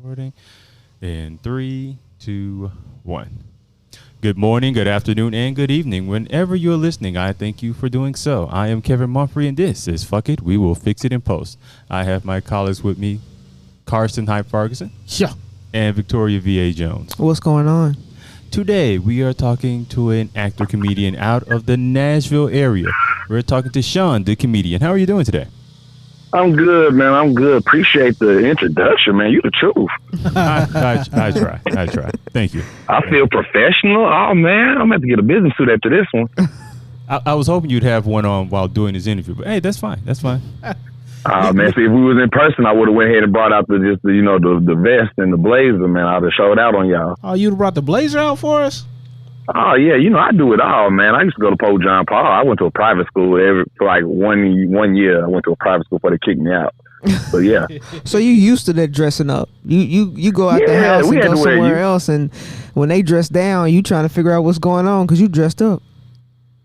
Recording in 3, 2, 1. Good morning, good afternoon, and good evening. Whenever you're listening, I thank you for doing so. I am Kevin Mumphrey, and this is Fuck It, We Will Fix It in Post. I have my colleagues with me, Carson Hype Ferguson. Yeah. And Victoria V.A. Jones. What's going on? Today, we are talking to an actor comedian out of the Nashville area. We're talking to Sean, the comedian. How are you doing today? I'm good, man. I'm good. Appreciate the introduction, man. You the truth. I try. Thank you. I feel professional. Oh, man. I'm going to have to get a business suit after this one. I was hoping you'd have one on while doing this interview, but hey, that's fine. That's fine. Man, see, if we was in person, I would have went ahead and brought out the vest and the blazer, man. I'd have showed out on y'all. Oh, you brought the blazer out for us? Oh, yeah. I do it all, man. I used to go to Pope John Paul. I went to a private school for like one year. I went to a private school before they kicked me out. But, yeah. So you used to that dressing up. You go out the house and go somewhere else, and when they dress down, you trying to figure out what's going on because you dressed up.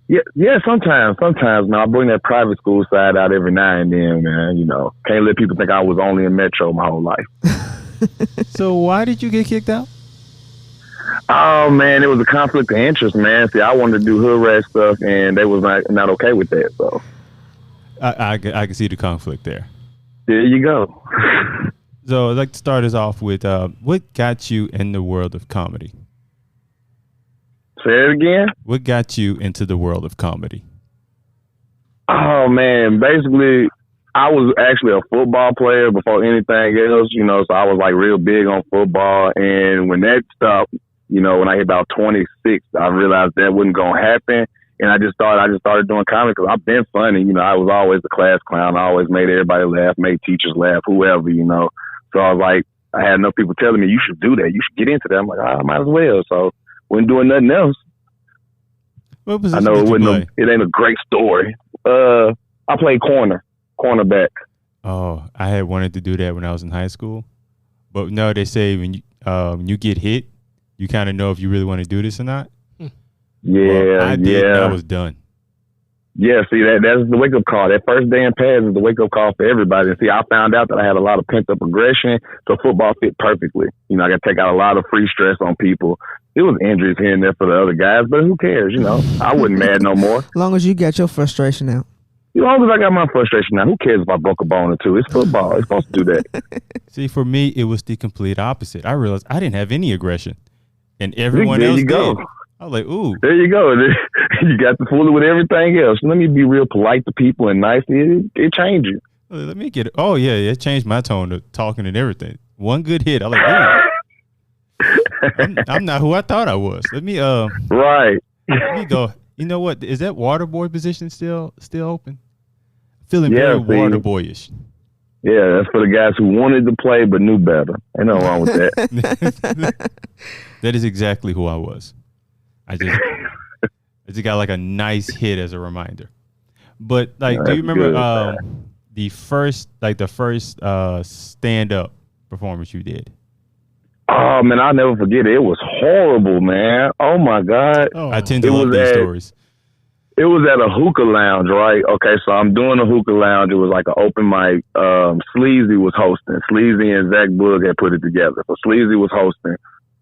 Yeah, sometimes, man. I bring that private school side out every now and then, man. Can't let people think I was only in Metro my whole life. So why did you get kicked out? Oh, man, it was a conflict of interest, man. See, I wanted to do hood rat stuff, and they was not okay with that, so. I can see the conflict there. There you go. So I'd like to start us off with what got you in the world of comedy? Say it again? What got you into the world of comedy? Oh, man, basically, I was actually a football player before anything else, so I was like real big on football, and when that stopped, when I hit about 26, I realized that wasn't going to happen. And I just started doing comedy because I've been funny. I was always the class clown. I always made everybody laugh, made teachers laugh, whoever, So I was like, I had enough people telling me, you should do that. You should get into that. I'm like, I might as well. So wasn't doing nothing else. What position I know did you play? It ain't a great story. I played cornerback. Oh, I had wanted to do that when I was in high school. But no, they say when you get hit, you kind of know if you really want to do this or not. Yeah, I did. And I was done. Yeah, see, that's the wake-up call. That first day in pads is the wake-up call for everybody. And see, I found out that I had a lot of pent-up aggression, so football fit perfectly. I got to take out a lot of free stress on people. It was injuries here and there for the other guys, but who cares, I wasn't mad no more. As long as you got your frustration out. As long as I got my frustration out, who cares if I broke a bone or two? It's football. It's supposed to do that. See, for me, it was the complete opposite. I realized I didn't have any aggression, and everyone else did. I was like, ooh. There you go. You got to fool it with everything else. Let me be real polite to people and nice. It changed you. Let me get it. Oh, yeah, it changed my tone to talking and everything. One good hit. I was like, ooh. I'm not who I thought I was. Let me Right. Let me go. You know what? Is that water boy position still open? Feeling very water boyish. Yeah, that's for the guys who wanted to play but knew better. Ain't nothing wrong with that. That is exactly who I was. I just got like a nice hit as a reminder. But like, do you remember the first stand-up performance you did? Oh man, I'll never forget it. It was horrible, man. Oh my God. Oh. I tend to love these stories. It was at a hookah lounge, right? Okay, so I'm doing a hookah lounge. It was like an open mic. Sleazy was hosting. Sleazy and Zach Boog had put it together. So Sleazy was hosting.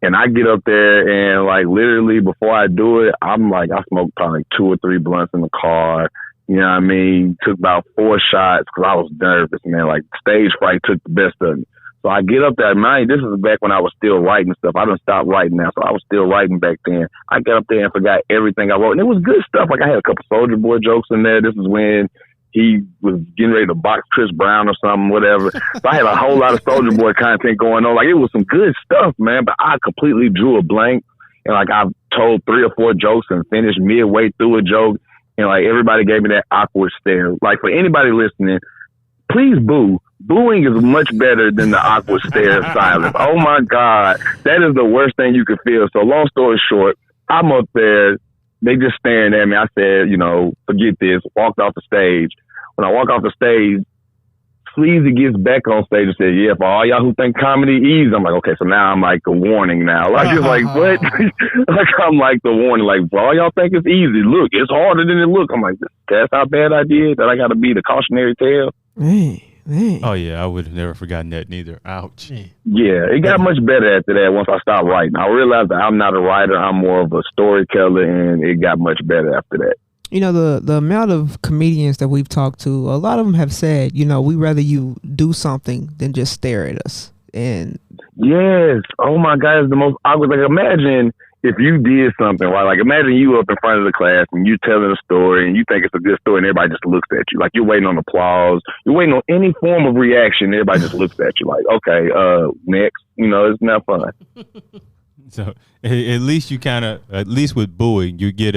And I get up there and like literally before I do it, I'm like, I smoked probably like 2 or 3 blunts in the car. You know what I mean? Took about 4 shots because I was nervous, man. Like stage fright took the best of me. So I get up there, man, this is back when I was still writing stuff. I done stopped writing now, so I was still writing back then. I got up there and forgot everything I wrote. And it was good stuff. Like I had a couple Soulja Boy jokes in there. This is when he was getting ready to box Chris Brown or something, whatever. So I had a whole lot of Soulja Boy content going on. Like it was some good stuff, man, but I completely drew a blank. And like I told 3 or 4 jokes and finished midway through a joke. And like everybody gave me that awkward stare. Like for anybody listening, please boo. Booing is much better than the awkward stare of silence. Oh my God. That is the worst thing you could feel. So long story short, I'm up there. They just staring at me. I said, forget this. Walked off the stage. When I walk off the stage, Sleazy gets back on stage and said, yeah, for all y'all who think comedy easy. I'm like, okay, so now I'm like a warning now. Like, it's like, what? Like, I'm like the warning. Like, for all y'all think it's easy. Look, it's harder than it looks. I'm like, that's how bad I did that I got to be the cautionary tale. Hey, Man. Oh yeah, I would have never forgotten that neither. Ouch. Yeah, it got much better after that once I stopped writing. I realized that I'm not a writer. I'm more of a storyteller, and it got much better after that. You know, the amount of comedians that we've talked to, a lot of them have said, you know, we rather you do something than just stare at us. And yes, oh my God, it's the most awkward. Like, imagine if you did something, right? Like, imagine you up in front of the class and you telling a story and you think it's a good story and everybody just looks at you. Like, you're waiting on applause. You're waiting on any form of reaction. Everybody just looks at you like, okay, next. You know, it's not fun. So at least you kind of, at least with booing, you get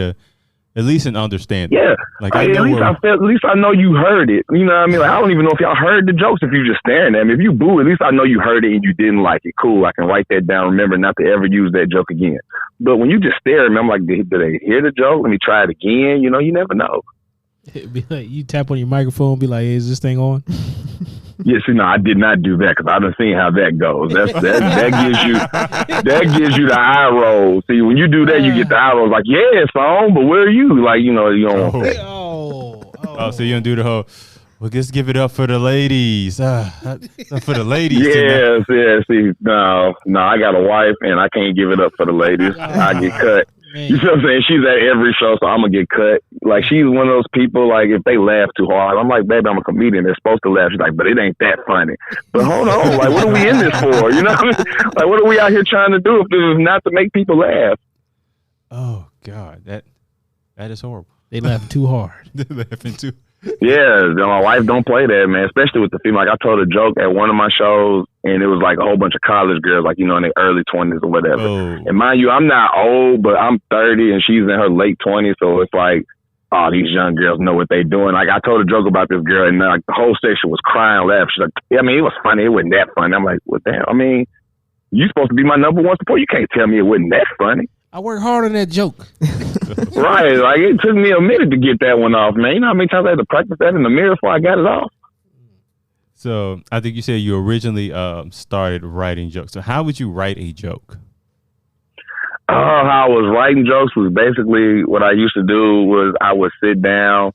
at least an understanding. Yeah. Like at least I know you heard it. You know what I mean? Like, I don't even know if y'all heard the jokes if you just staring at me. If you boo, at least I know you heard it and you didn't like it. Cool. I can write that down. Remember not to ever use that joke again. But when you just stare at me, I'm like, did they hear the joke? Let me try it again. You know, you never know. It'd be like you tap on your microphone, be like, hey, is this thing on? Yes, you know, I did not do that because I done seen how that goes. That gives you the eye roll. See, when you do that, you get the eye roll. Like, yeah, it's on, but where are you? Like, you know, you don't want that. Oh, so you don't do the whole, well, just give it up for the ladies. For the ladies. Yes. See, no, I got a wife and I can't give it up for the ladies. I get cut. Man. You know what I'm saying? She's at every show, so I'm going to get cut. Like, she's one of those people, like, if they laugh too hard, I'm like, baby, I'm a comedian. They're supposed to laugh. She's like, but it ain't that funny. But hold on. Like, what are we in this for? You know what I mean? Like, what are we out here trying to do if this is not to make people laugh? Oh, God. That is horrible. They laugh too hard. They're laughing too. Yeah, my wife don't play that, man, especially with the female. Like, I told a joke at one of my shows, and it was like a whole bunch of college girls, like, you know, in their early 20s or whatever. Oh. And mind you, I'm not old, but I'm 30, and she's in her late 20s, so it's like, oh, these young girls know what they're doing. Like, I told a joke about this girl, and like the whole section was crying, laughing. She's like, yeah, I mean, it was funny. It wasn't that funny. I'm like, well, damn, I mean, you supposed to be my number one support. You can't tell me it wasn't that funny. I work hard on that joke. Right. Like, it took me a minute to get that one off, man. You know how many times I had to practice that in the mirror before I got it off? So I think you said you originally started writing jokes. So how would you write a joke? How I was writing jokes was basically what I used to do was I would sit down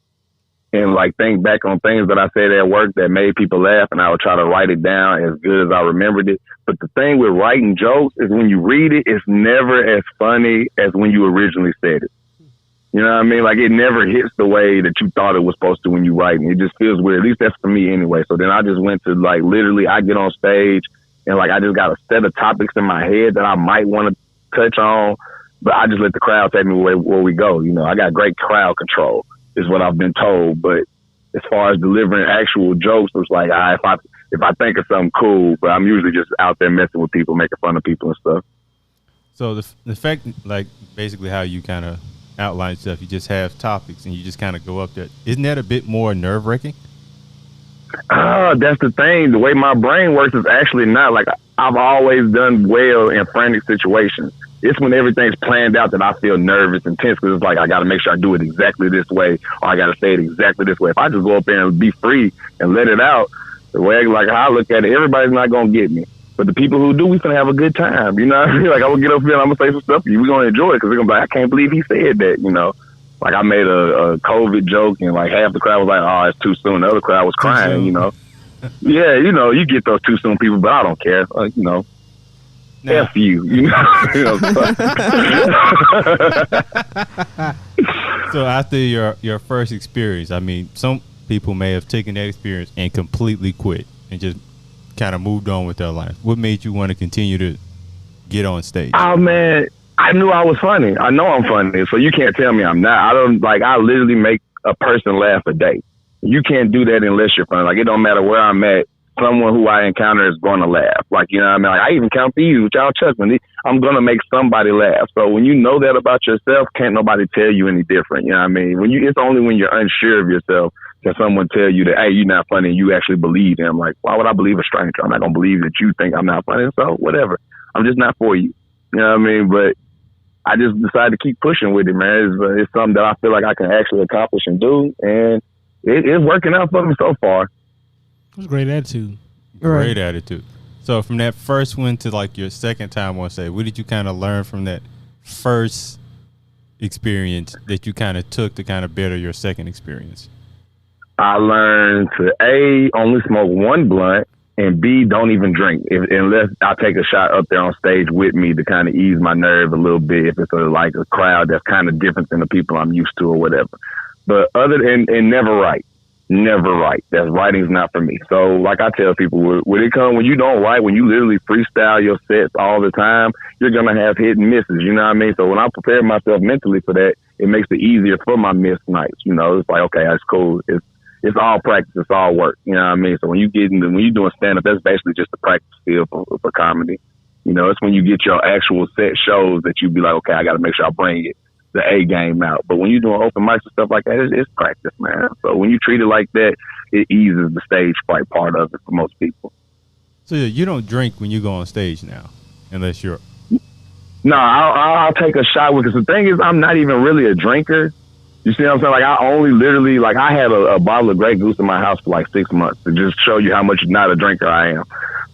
and like think back on things that I said at work that made people laugh, and I would try to write it down as good as I remembered it. But the thing with writing jokes is when you read it, it's never as funny as when you originally said it. You know what I mean? Like, it never hits the way that you thought it was supposed to when you write it. It just feels weird. At least that's for me anyway. So then I just went to, like, literally I get on stage and like I just got a set of topics in my head that I might want to touch on, but I just let the crowd take me where we go. You know, I got great crowd control is what I've been told. But as far as delivering actual jokes, it's like, if I think of something cool, but I'm usually just out there messing with people, making fun of people and stuff. So the fact, like, basically how you kind of outline stuff, you just have topics and you just kind of go up there. Isn't that a bit more nerve-wracking? That's the thing. The way my brain works is actually not. Like, I've always done well in frantic situations. It's when everything's planned out that I feel nervous and tense because it's like I got to make sure I do it exactly this way, or I got to say it exactly this way. If I just go up there and be free and let it out, the way like how I look at it, everybody's not gonna get me. But the people who do, we finna have a good time. You know what I mean? Like, I would get up here and I'm gonna say some stuff to you. We're gonna enjoy it because they're gonna be like, I can't believe he said that. You know, like I made a COVID joke and like half the crowd was like, oh, it's too soon. The other crowd was crying. You know, yeah, you know, you get those too soon people, but I don't care. You know. Now, F you, you know. So after your first experience, I mean, some people may have taken that experience and completely quit and just kind of moved on with their life. What made you want to continue to get on stage? Oh man, I knew I was funny. I know I'm funny, so you can't tell me I'm not. I literally make a person laugh a day. You can't do that unless you're funny. Like, it don't matter where I'm at. Someone who I encounter is going to laugh. Like, you know what I mean? Like, I even count these, which y'all trust me. I'm going to make somebody laugh. So when you know that about yourself, can't nobody tell you any different. You know what I mean? It's only when you're unsure of yourself can someone tell you that, hey, you're not funny, and you actually believe them. Like, why would I believe a stranger? I'm not going to believe that you think I'm not funny. So whatever. I'm just not for you. You know what I mean? But I just decided to keep pushing with it, man. It's something that I feel like I can actually accomplish and do. And it's working out for me so far. That's a great attitude. Great attitude. So from that first one to like your second time on stage, what did you kind of learn from that first experience that you kind of took to kind of better your second experience? I learned to A, only smoke one blunt, and B, don't even drink unless I take a shot up there on stage with me to kind of ease my nerve a little bit if it's like a crowd that's kind of different than the people I'm used to or whatever. But other than, and never write. Never write. That's writing's not for me. So like I tell people, when you don't write, when you literally freestyle your sets all the time, you're going to have hit and misses. You know what I mean? So when I prepare myself mentally for that, it makes it easier for my missed nights. You know, it's like, okay, that's cool. It's all practice. It's all work. You know what I mean? So when you're doing stand-up, that's basically just a practice field for comedy. You know, it's when you get your actual set shows that you be like, okay, I got to make sure I bring it. The A game out. But when you're doing open mics and stuff like that, it's practice, man. So when you treat it like that, it eases the stage fright part of it for most people. So you don't drink when you go on stage now, unless you're... No, I'll take a shot with it. The thing is, I'm not even really a drinker. You see what I'm saying? Like, I only literally, like, I had a bottle of Grey Goose in my house for like 6 months to just show you how much not a drinker I am.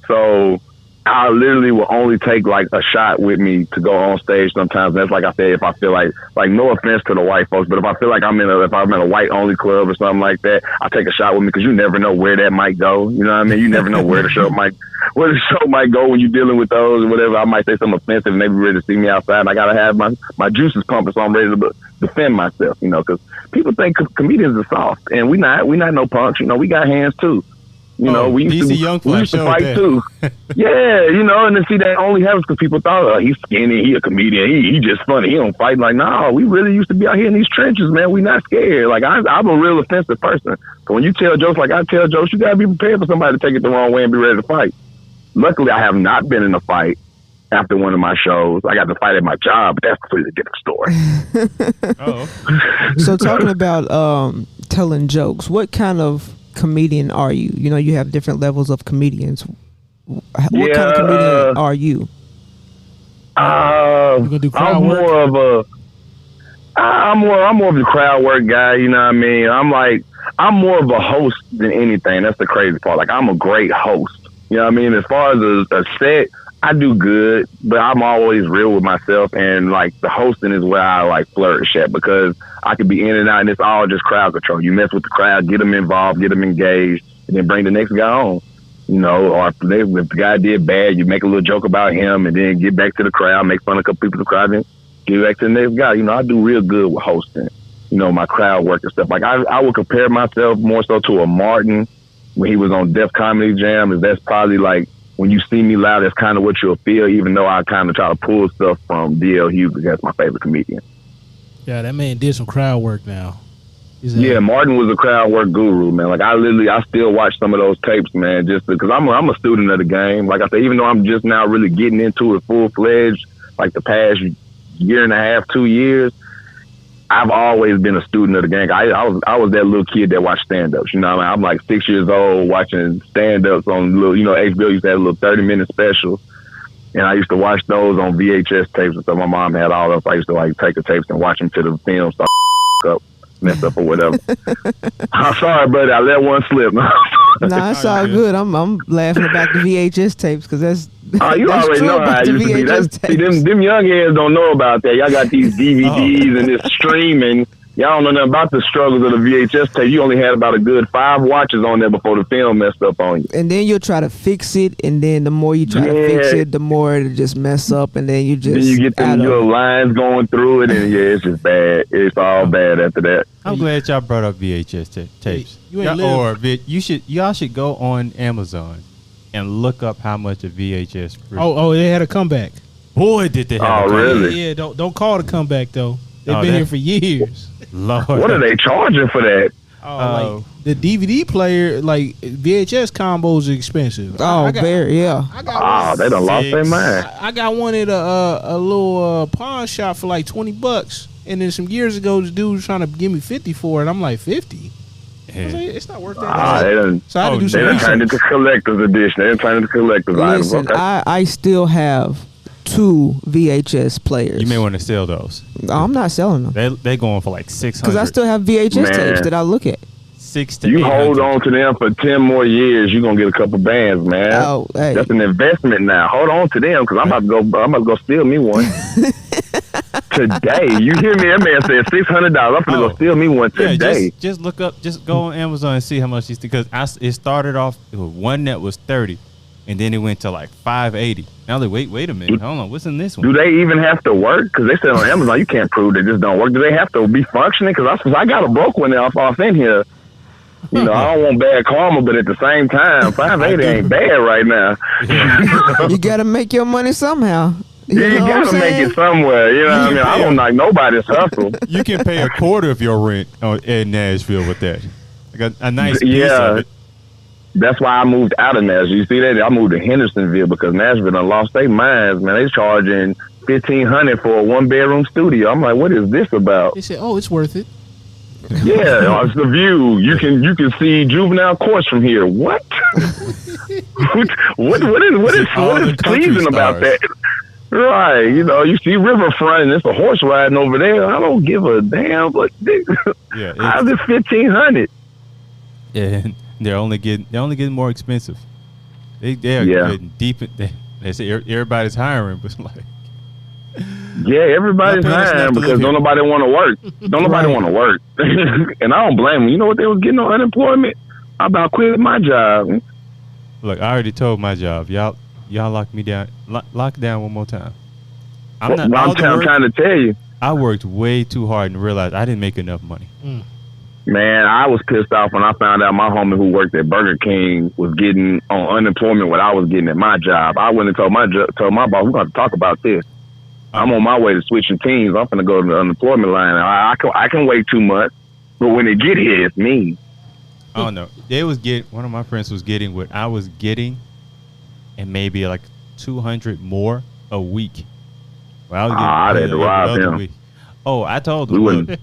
So I literally will only take like a shot with me to go on stage sometimes. And that's like I said, if I feel like no offense to the white folks, but if I feel like if I'm in a white only club or something like that, I take a shot with me because you never know where that might go. You know what I mean? You never know where the show might go when you're dealing with those or whatever. I might say something offensive and they be ready to see me outside. And I gotta have my juices pumping so I'm ready to defend myself. You know, because people think comedians are soft, and we not no punks. You know, we got hands too. You know, we used to fight too. Yeah, you know, and then see that only happens because people thought, he's skinny, he a comedian, he just funny, he don't fight. Like, no, we really used to be out here in these trenches, man. We not scared. Like, I'm a real offensive person. So when you tell jokes like I tell jokes, you gotta be prepared for somebody to take it the wrong way and be ready to fight. Luckily, I have not been in a fight after one of my shows. I got to fight at my job, but that's a completely different story. Oh. So talking about telling jokes, what kind of comedian are you? You know, you have different levels of comedians. What kind of comedian are you? You gonna do crowd work? I'm more of the crowd work guy. You know what I mean? I'm more of a host than anything. That's the crazy part. Like, I'm a great host. You know what I mean? As far as a set, I do good, but I'm always real with myself, and like the hosting is where I like flourish at because I could be in and out, and it's all just crowd control. You mess with the crowd, get them involved, get them engaged, and then bring the next guy on. You know, or if the guy did bad, you make a little joke about him, and then get back to the crowd, make fun of a couple people in the crowd, and get back to the next guy. You know, I do real good with hosting. You know, my crowd work and stuff. Like I would compare myself more so to a Martin when he was on Def Comedy Jam. Is that's probably like, when you see me live, that's kind of what you'll feel, even though I kind of try to pull stuff from D.L. Hughes because that's my favorite comedian. Yeah, that man did some crowd work now. Yeah, Martin was a crowd work guru, man. Like, I still watch some of those tapes, man, just because I'm a student of the game. Like I said, even though I'm just now really getting into it full-fledged, like the past year and a half, 2 years, I've always been a student of the game. I was that little kid that watched stand-ups. You know what I mean? I'm like 6 years old watching stand-ups on little, you know, HBO used to have a little 30-minute specials. And I used to watch those on VHS tapes and stuff. My mom had all of them. I used to like take the tapes and watch them till the film start up, mess up or whatever. I'm sorry, buddy. I let one slip. Nah, it's all good. I'm laughing about the VHS tapes because that's you that's already know how it used to be. Them young heads don't know about that. Y'all got these DVDs and this streaming. Y'all don't know nothing about the struggles of the VHS tape. You only had about a good 5 watches on there before the film messed up on you. And then you'll try to fix it, and then the more you try to fix it, the more it'll just mess up, and then you get them little lines going through it, and it's just bad. It's all bad after that. I'm glad y'all brought up VHS tapes. Y'all should go on Amazon and look up how much a VHS. Oh, they had a comeback. Boy, did they have a comeback. Really? Yeah, don't call it a comeback though. They've been here for years. Lord. What are they charging for that? Like the DVD player, like VHS combos are expensive. Oh, very, yeah. They done lost their mind. I got one at a little pawn shop for like $20, and then some years ago, this dude was trying to give me 50 for it. I'm like, 50? Yeah. I was like, it's not worth that. So I had to do some research. They turned into collector's edition. They turned into collector's items. Listen, I still have 2 VHS players. You may want to sell those. I'm not selling them. They going for like $600. Because I still have VHS tapes that I look at. 6 to you 800. hold on to them for 10 more years, you're gonna get a couple bands, man. Oh, hey. That's an investment now. Hold on to them because I'm about to go steal me one. today. You hear me? That man said $600. I'm gonna go steal me one today. Yeah, just look up. Just go on Amazon and see how much these. Because it started off with one that was 30, and then it went to like 580. Now they wait a minute. Hold on, what's in this one? Do they even have to work? Because they said on Amazon you can't prove they just don't work. Do they have to be functioning? Because I got a broke one off in here. You know, I don't want bad karma, but at the same time, 580 ain't bad right now. You gotta make your money somehow. You gotta make it somewhere. You know what I mean? I don't like nobody's hustle. You can pay a quarter of your rent in Nashville with that. Like a nice piece of it. That's why I moved out of Nashville. You see that? I moved to Hendersonville because Nashville done lost their minds, man. They charging $1,500 for a 1-bedroom studio. I'm like, what is this about? They said, oh, it's worth it. Yeah, it's the view. You can see juvenile courts from here. What? what is pleasing about that? Right, you know, you see riverfront and it's a horse riding over there. I don't give a damn. But how's it $1,500? Yeah, they're only getting more expensive. They are getting deep. They say everybody's hiring, but like. Yeah, everybody's hiring because don't nobody want to work. Don't nobody want to work. And I don't blame them. You know what they was getting on unemployment? I about quit my job. Look, I already told my job. Y'all lock me down. Lock down one more time. I'm trying to tell you. I worked way too hard and realized I didn't make enough money. Man, I was pissed off when I found out my homie who worked at Burger King was getting on unemployment what I was getting at my job. I went and told my boss, we're going to talk about this. I'm on my way to switching teams. I'm going to go to the unemployment line. I can wait 2 months, but when it get here, it's me. I don't know. One of my friends was getting what I was getting, and maybe like 200 more a week. Well, I was getting him. Week. Oh, I told him, look,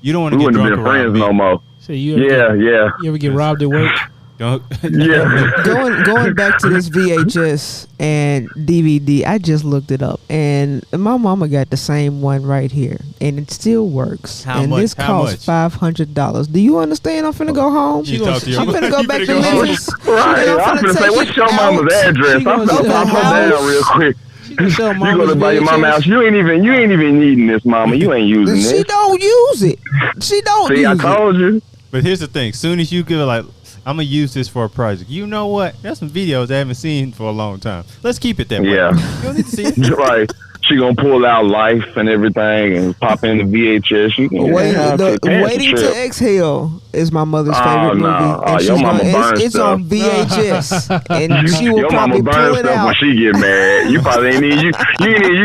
you don't want to get drunk around me. We wouldn't have been friends no more. So you ever get robbed at work? Don't. Going back to this VHS and DVD, I just looked it up, and my mama got the same one right here, and it still works. This costs $500. Do you understand? I'm finna go home. I'm finna go back to Memphis. Right. I'm finna say, what's your mama's address? I'm finna pop her down real quick. You go to buy your mama house. You ain't even needing this, mama. You ain't using this. She don't use it. She don't use it. See, I told you. But here's the thing. Soon as you give it like, I'm going to use this for a project. You know what? There's some videos I haven't seen for a long time. Let's keep it that way. Yeah. You don't need to see it. Right. She going to pull out Life and everything and pop in the VHS. Waiting to Exhale is my mother's favorite movie. And your mama burns it's on VHS. And she will your probably mama pull burns it stuff out. when she get mad. You probably ain't even used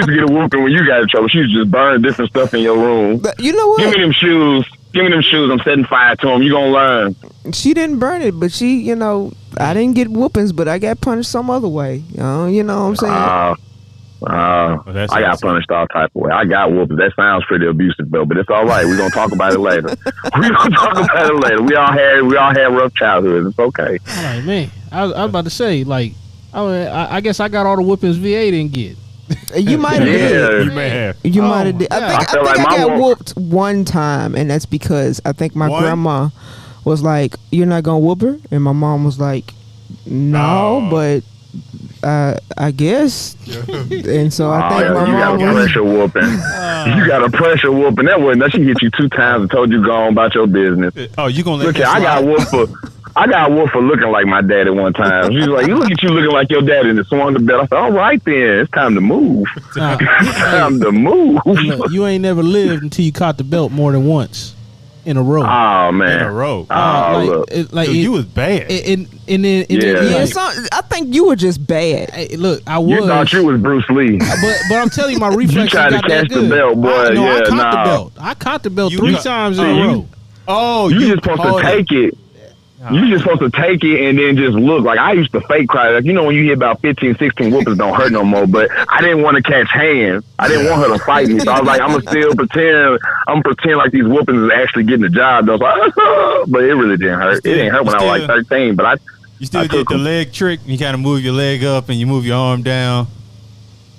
to get a whooping when you got in trouble. She just burn different stuff in your room. But you know what? Give me them shoes. I'm setting fire to them. You gonna learn. She didn't burn it, but she, I didn't get whoopings, but I got punished some other way. You know what I'm saying? I got punished all type of way. I got whoopings. That sounds pretty abusive, though, but it's all right. We're gonna talk about it later. We all had rough childhoods. It's okay. All right, man. I was about to say, like, I guess I got all the whoopings VA didn't get. You might have did. You may have. You might have did. I think I got whooped one time, and that's because I think my grandma was like, "You're not gonna whoop her," and my mom was like, "No, but I guess." And so I think my mom got a pressure whooping. You got a pressure whooping. That she hit you 2 times and told you go on about your business. Oh, you gonna let look? I got whooped for looking like my daddy one time. She was like, "You look at you looking like your daddy," and swung the belt. I said, "All right then, it's time to move. It's time to move." Look, you ain't never lived until you caught the belt more than once in a row. Oh man, in a row. Look. You was bad. And then I think you were just bad. Look, I was. You thought you was Bruce Lee, but I'm telling you, my reflexes you tried got to catch that good. the belt, boy. I caught the belt 3 times in a row. Oh, you just supposed to take it. You just supposed to take it and then just look. Like, I used to fake cry. Like, when you hear about 15, 16 whoopers don't hurt no more. But I didn't want to catch hands. I didn't want her to fight me. So I was like, I'm going to still pretend. I'm going to pretend like these whoopings is actually getting the job. I was like, but it really didn't hurt. It didn't hurt when I was like 13. But you still did the leg trick. You kind of move your leg up and you move your arm down.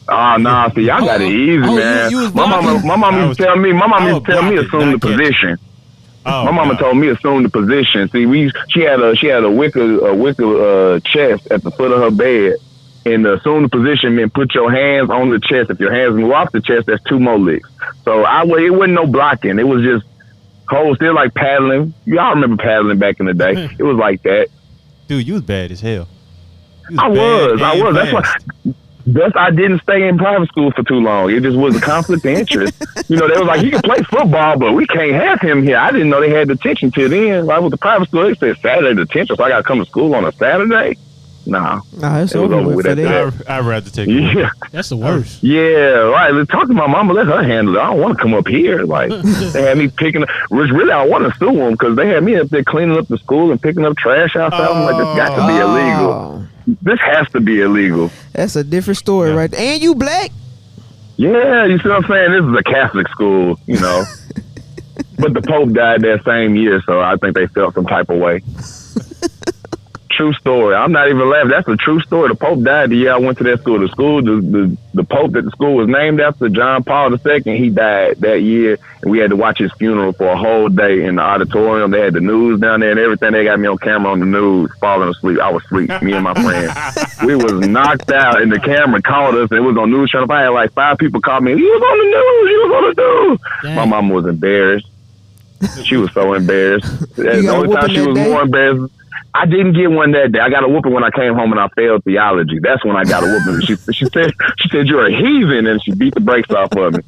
Oh, no. See, y'all got it easy, man. My mom used to tell me, assume the position. My mama told me assume the position. See, she had a wicker chest at the foot of her bed, And the assume the position meant put your hands on the chest. If your hands move off the chest, that's 2 more licks. So it wasn't no blocking. It was just hold still like paddling. Y'all remember paddling back in the day. It was like that. Dude, you was bad as hell. I was. That's why I didn't stay in private school for too long. It just was a conflict of interest. They was like, he can play football, but we can't have him here. I didn't know they had detention till then. Like with the private school, they said Saturday detention, so I got to come to school on a Saturday. Nah, it's over with that. I'd rather take it. Yeah. That's the worst. Yeah, right. Let's talk to my mama. Let her handle it. I don't want to come up here. Like, they had me picking up, which really I want to sue them because they had me up there cleaning up the school and picking up trash outside. I'm like, this got to be illegal. This has to be illegal. That's a different story, right? And you black? Yeah, you see what I'm saying? This is a Catholic school, But the Pope died that same year, so I think they felt some type of way. True story. I'm not even laughing. That's a true story. The Pope died the year I went to that school. The Pope that the school was named after, John Paul II, he died that year, and we had to watch his funeral for a whole day in the auditorium. They had the news down there and everything. They got me on camera on the news, falling asleep. I was asleep, me and my friend. We was knocked out, and the camera called us, and it was on News Channel. I had like 5 people call me, he was on the news, he was on the news. Dang. My mama was embarrassed. She was so embarrassed. The only time she was more embarrassed, I didn't get one that day. I got a whooping when I came home and I failed theology. That's when I got a whooping. She said you're a heathen, and she beat the brakes off of me.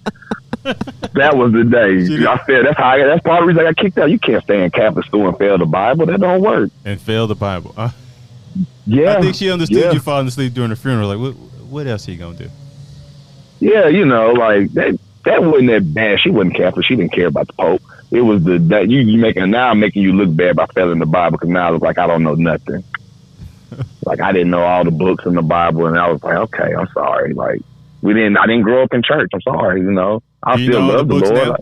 That was the day. I failed. That's part of the reason I got kicked out. You can't stay in Catholic school and fail the Bible. That don't work. And fail the Bible. Yeah. I think she understood you falling asleep during the funeral. Like, what else are you gonna do? Yeah, like that wasn't that bad. She wasn't Catholic. She didn't care about the Pope. It was I'm making you look bad by failing the Bible because now I look like I don't know nothing. Like I didn't know all the books in the Bible, and I was like, okay, I'm sorry. Like I didn't grow up in church. I'm sorry, I still love the Lord. Like,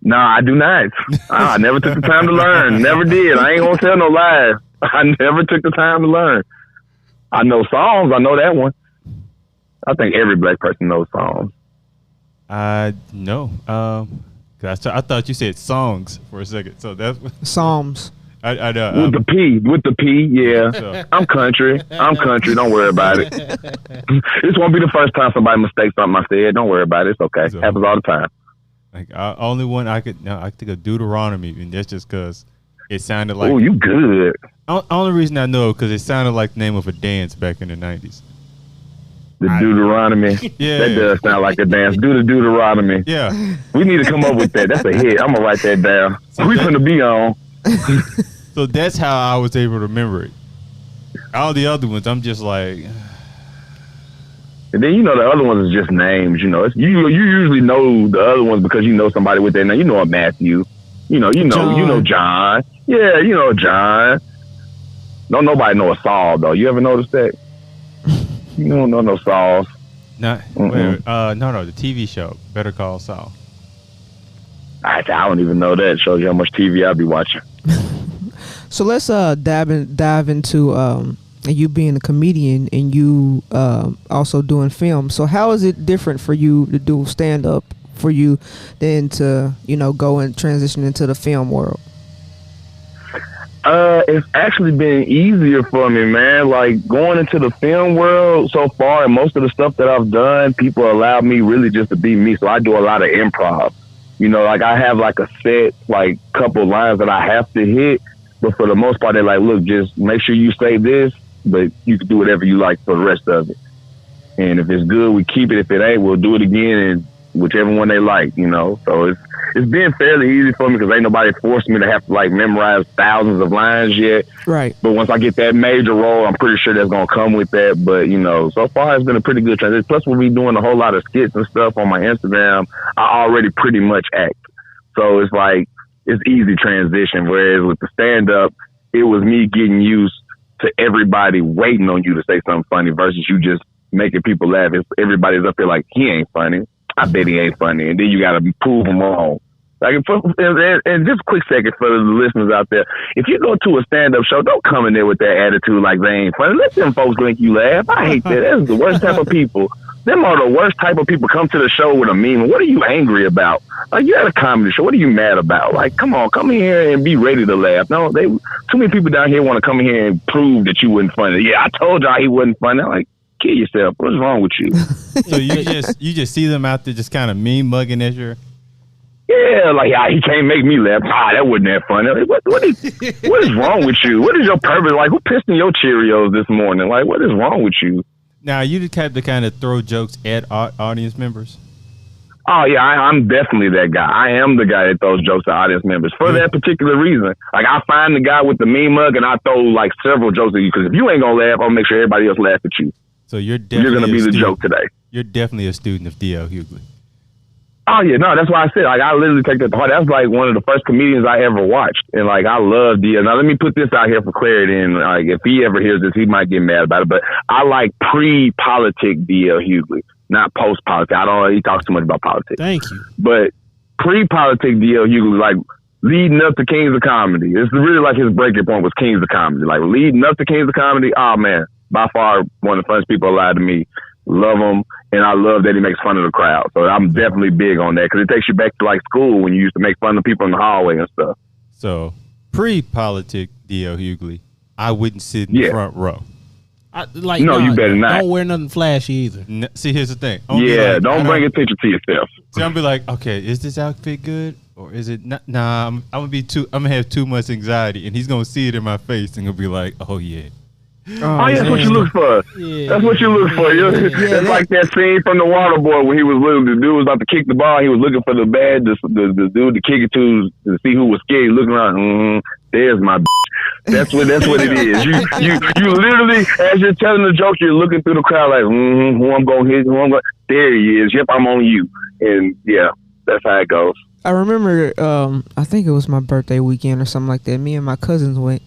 no, I do not. I never took the time to learn. Never did. I ain't gonna tell no lies. I never took the time to learn. I know Psalms. I know that one. I think every black person knows Psalms. No. I thought you said songs for a second. So that's Psalms. I with the P, yeah. So. I'm country. Don't worry about it. This won't be the first time somebody mistakes something I said. Don't worry about it. It's okay. So, happens all the time. Like only one I could think of Deuteronomy, and that's just because it sounded like. Oh, you good. Only reason I know because it sounded like the name of a dance back in the 90s. The Deuteronomy. Yeah. That does sound like a dance. Do the Deuteronomy. Yeah. We need to come up with that. That's a hit. I'm going to write that down. We finna be on. So that's how I was able to remember it. All the other ones, I'm just like. And then, the other ones is just names. You usually know the other ones because you know somebody with that name. You know a Matthew. John. Yeah, John. Don't nobody know a Saul, though. You ever notice that? You don't know no Sauls. No, the TV show Better Call Saul. I don't even know that. It shows you how much TV I be watching. So let's dive into you being a comedian and you also doing film. So how is it different for you to do stand up for you than to go and transition into the film world? It's actually been easier for me, man. Like going into the film world so far, and most of the stuff that I've done, people allow me really just to be me. So I do a lot of improv. Like I have like a set, like couple lines that I have to hit, but for the most part, they're like, look, just make sure you say this, but you can do whatever you like for the rest of it. And if it's good, we keep it. If it ain't, we'll do it again, and whichever one they like, So it's been fairly easy for me because ain't nobody forced me to have to like memorize thousands of lines yet. Right. But once I get that major role, I'm pretty sure that's gonna come with that. But so far it's been a pretty good transition. Plus we'll be doing a whole lot of skits and stuff on my Instagram. I already pretty much act, so it's like it's easy transition. Whereas with the stand up, it was me getting used to everybody waiting on you to say something funny versus you just making people laugh. Everybody's up there like he ain't funny. I bet he ain't funny. And then you got to prove him wrong. Like, and just a quick second for the listeners out there. If you go to a stand-up show, don't come in there with that attitude like they ain't funny. Let them folks make you laugh. I hate that. That's the worst type of people. Them are the worst type of people. Come to the show with a meme. What are you angry about? Like, you at a comedy show. What are you mad about? Like, come on, come in here and be ready to laugh. No, too many people down here want to come in here and prove that you wasn't funny. Yeah, I told y'all he wasn't funny. I'm like, kill yourself. What's wrong with you? So you just see them out there just kind of mean mugging at your. Yeah, like he can't make me laugh. That wasn't that funny. What is wrong with you? What is your purpose? Like, who pissed in your Cheerios this morning? Like, what is wrong with you? Now, you just have to kind of throw jokes at audience members. Oh yeah, I'm definitely that guy. I am the guy that throws jokes at audience members for that particular reason. Like, I find the guy with the mean mug and I throw like several jokes at you because if you ain't gonna laugh, I'll make sure everybody else laughs at you. So you're gonna be the joke today. You're definitely a student of D.L. Hughley. Oh yeah, no, that's why I said, like, I literally take that to heart. That's like one of the first comedians I ever watched, and like I love D.L. Now let me put this out here for clarity, and like if he ever hears this, he might get mad about it. But I like pre-politic D.L. Hughley, not post-politic. I don't know, he talks too much about politics. Thank you. But pre-politic D.L. Hughley, like leading up to Kings of Comedy. It's really like his breaking point was Kings of Comedy. Like leading up to Kings of Comedy, oh man, by far one of the first people alive to me. Love him, and I love that he makes fun of the crowd. So I'm definitely big on that because it takes you back to like school when you used to make fun of people in the hallway and stuff. So pre-politic D.L. Hughley, I wouldn't sit in the front row. You better not. Don't wear nothing flashy either. See, here's the thing. Don't bring attention to yourself. See, I'm be like, okay, is this outfit good or is it not? Nah, I'm gonna have too much anxiety, and he's gonna see it in my face and gonna be like, oh yeah. Oh, yeah, that's what you look for. Yeah. That's what you look for. It's like that scene from The Waterboy when he was little. The dude was about to kick the ball. He was looking for the dude to kick it to see who was scared. He looking around. There's my bitch. That's what it is. You literally, as you're telling the joke, you're looking through the crowd like, who I'm going to hit, there he is. Yep, I'm on you. And yeah, that's how it goes. I remember, I think it was my birthday weekend or something like that. Me and my cousins went.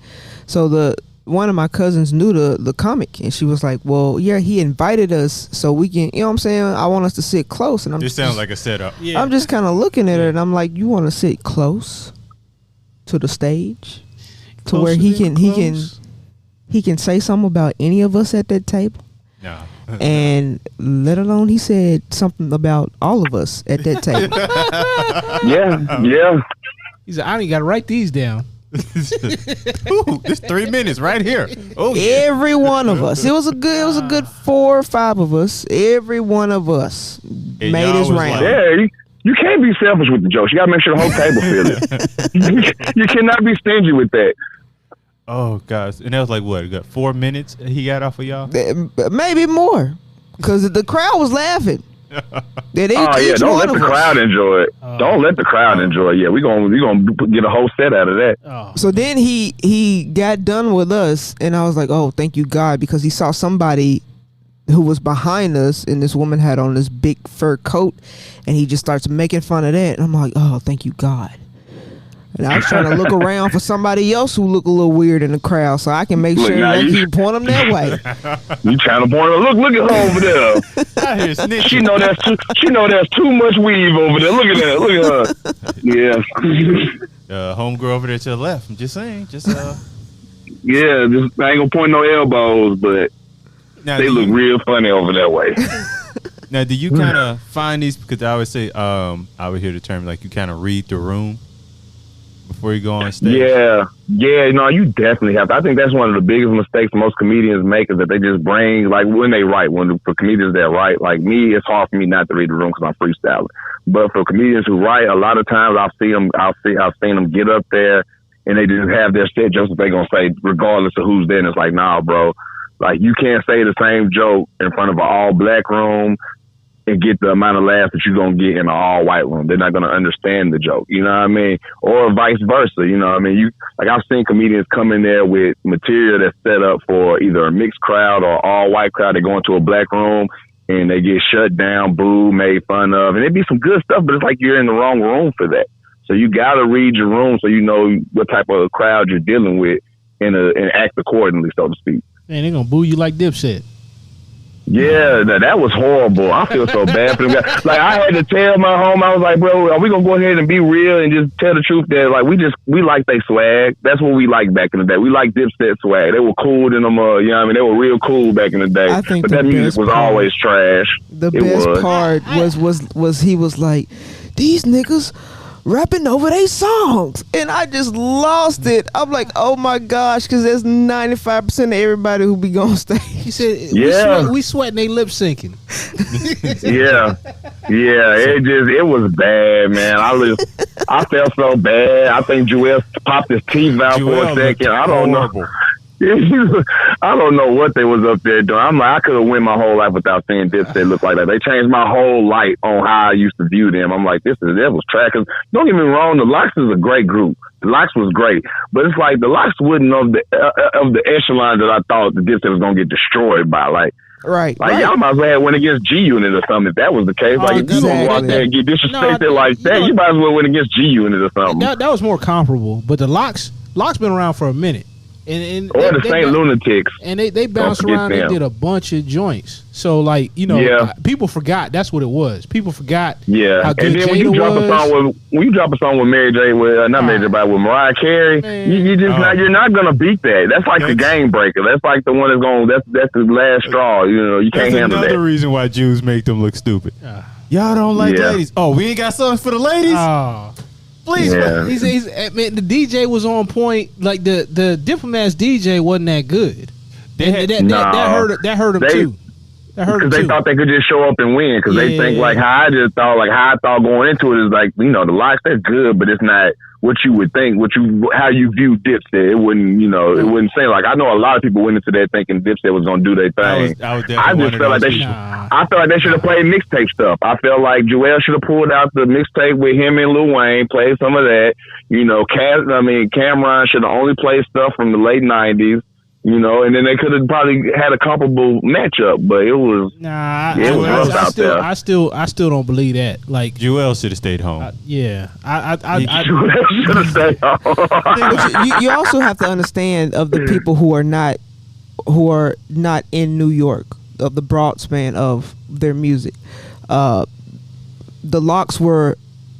So one of my cousins knew the comic, and she was like, well, yeah, he invited us so we can, you know what I'm saying? I want us to sit close. And this sounds like a setup. Yeah. I'm just kind of looking at her, and I'm like, you want to sit close to the stage to where he can say something about any of us at that table? No. And let alone he said something about all of us at that table. Yeah. He said, I ain't got to write these down. Ooh, it's 3 minutes right here. Oh, every one of us. It was a good 4 or 5 of us. Every one of us made his round. Yeah, you can't be selfish with the jokes. You gotta make sure the whole table feel it. You cannot be stingy with that. Oh gosh, and that was like what? You got 4 minutes he got off of y'all? Maybe more, because the crowd was laughing. Don't let the crowd enjoy it. Don't let the crowd enjoy it. Yeah, we gonna get a whole set out of that. So then he got done with us, and I was like, oh, thank you God, because he saw somebody who was behind us, and this woman had on this big fur coat, and he just starts making fun of that, and I'm like, oh, thank you God. And I was trying to look around for somebody else who looked a little weird in the crowd, so I can make sure that you point them that way. You trying to point her? Look at her over there. She know there's too much weave over there. Look at her. Yeah. Homegirl over there to the left. I'm just saying. Yeah, just I ain't gonna point no elbows, but now, they look real funny over that way. Now, do you kind of find these? Because I always say, I would hear the term like you kind of read the room before you go on stage. Yeah, no, you definitely have to. I think that's one of the biggest mistakes most comedians make is that they just bring, like when they write, for comedians that write, like me, it's hard for me not to read the room because I'm freestyling. But for comedians who write, a lot of times I've seen them get up there and they just have their set just what they're going to say regardless of who's there. And it's like, nah, bro, like you can't say the same joke in front of an all black room and get the amount of laughs that you're going to get in an all-white room. They're not going to understand the joke, you know what I mean? Or vice versa, you know what I mean? I've seen comedians come in there with material that's set up for either a mixed crowd or all-white crowd. They go into a black room and they get shut down, booed, made fun of. And it'd be some good stuff, but it's like you're in the wrong room for that. So you got to read your room so you know what type of crowd you're dealing with and act accordingly, so to speak. Man, they're going to boo you like Dipset. Yeah, that was horrible. I feel so bad for them guys. Like, I had to tell my home, I was like, bro, are we going to go ahead and be real and just tell the truth that, like, we like they swag. That's what we liked back in the day. We liked Dipset swag. They were cool in them, you know what I mean? They were real cool back in the day. But that music was always trash. The best part was he was like, these niggas rapping over their songs, and I just lost it. I'm like, oh my gosh, because there's 95% of everybody who be on stage. He said, we sweating, they lip syncing. Yeah, it was bad, man. I felt so bad. I think Joel popped his teeth out for a second. I don't know. I don't know what they was up there doing. I'm like, I could have went my whole life without seeing Dipset look like that. They changed my whole light on how I used to view them. I'm like, that was trash. Don't get me wrong, the Lox is a great group. The Lox was great, but it's like the Lox wasn't of the echelon that I thought the Dipset was gonna get destroyed by. Like y'all might as well have went against G Unit or something if that was the case. Like if you gonna go out there and get disrespected like that, you might as well went against G Unit or something. That was more comparable. But the Lox been around for a minute. And or the St. Lunatics. And they bounced around and did a bunch of joints. So, like, people forgot that's what it was. People forgot how good and then when you drop a song with Mary J, with Mariah Carey, you're not gonna beat that. That's like the game breaker. That's like the one that's the last straw. You can't handle that. Another reason why Jews make them look stupid. Y'all don't like ladies. Oh, we ain't got something for the ladies? Oh. Please, man, the DJ was on point. Like the Diplomats DJ wasn't that good. That hurt them too. Because they thought they could just show up and win. Because they think like how I thought going into it is like, the Lox, they're good, but it's not what you would think, how you view Dipset. It wouldn't, it wouldn't say like, I know a lot of people went into that thinking Dipset was gonna do their thing. I just felt like I felt like they should have played mixtape stuff. I felt like Joel should have pulled out the mixtape with him and Lil Wayne, played some of that. Cameron should have only played stuff from the late 90s. And then they could have probably had a comparable matchup, but it was rough out there. I still don't believe that. Like Joel should have stayed home. Joel should have stayed home. You also have to understand of the people who are not in New York, of the broad span of their music. The Lox were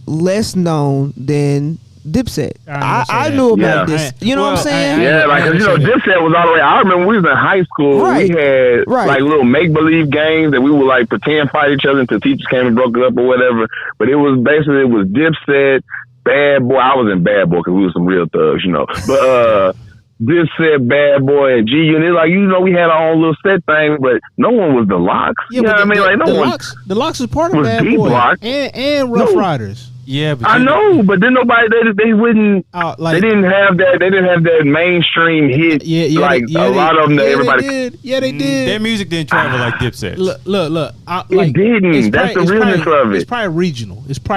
less known than Dipset. I knew about this. You know what I'm saying? Dipset was all the way. I remember we was in high school. We had like little make believe games that we would like pretend fight each other until teachers came and broke it up or whatever. But it was Dipset, Bad Boy. I was in Bad Boy because we were some real thugs, But Dipset, Bad Boy, and G Unit. Like we had our own little set thing, but no one was the Lox. Yeah, you know what I mean? Like no one. The Lox is part of Bad Boy and Rough Riders. Yeah, but I know, but then nobody they wouldn't. They didn't have that. They didn't have that mainstream hit. A lot of them that everybody did. Yeah, they did. Their music didn't travel like Dipset. Look. It didn't. That's the realness of it. It's probably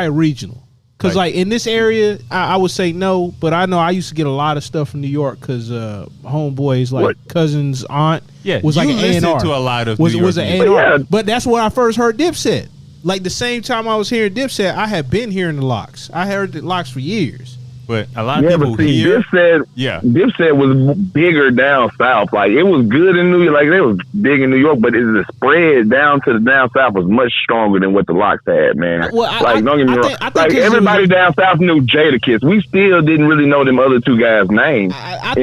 regional. Because in this area, I would say no, but I know I used to get a lot of stuff from New York because homeboys cousin's aunt was like an A&R. To a lot of was an A&R. But that's where I first heard Dipset. Like the same time I was hearing Dipset, I had been hearing the Lox. I heard the Lox for years. But a lot of people here. Dipset was bigger down south. Like it was good in New York. Like they was big in New York, but the spread down to the down south was much stronger than what the Lox had, man. Don't get me wrong. Everybody down south knew Jadakiss. We still didn't really know them other two guys' names. Styles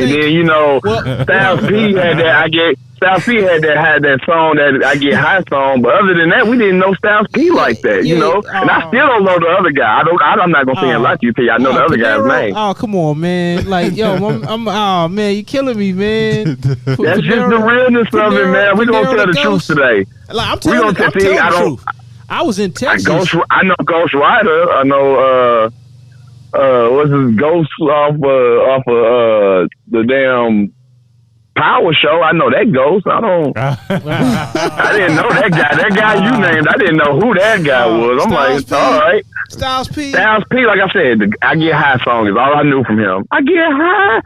P had that. Styles P had that song that I Get High song, but other than that, we didn't know Styles P like that, And I still don't know the other guy. I'm not gonna say it like you till I know the other guy's name. Oh, come on, man! Like, I'm man, you killing me, man. That's just the realness of it, man. We're gonna tell the truth today. Like, I'm telling the truth. I was in Texas. I know Ghost Rider. I know what's his Ghost off the damn Power Show. I know that Ghost. I didn't know that guy. That guy you named, I didn't know who that guy was. I'm like, all right. Styles P, like I said, I Get High song is all I knew from him. I get high.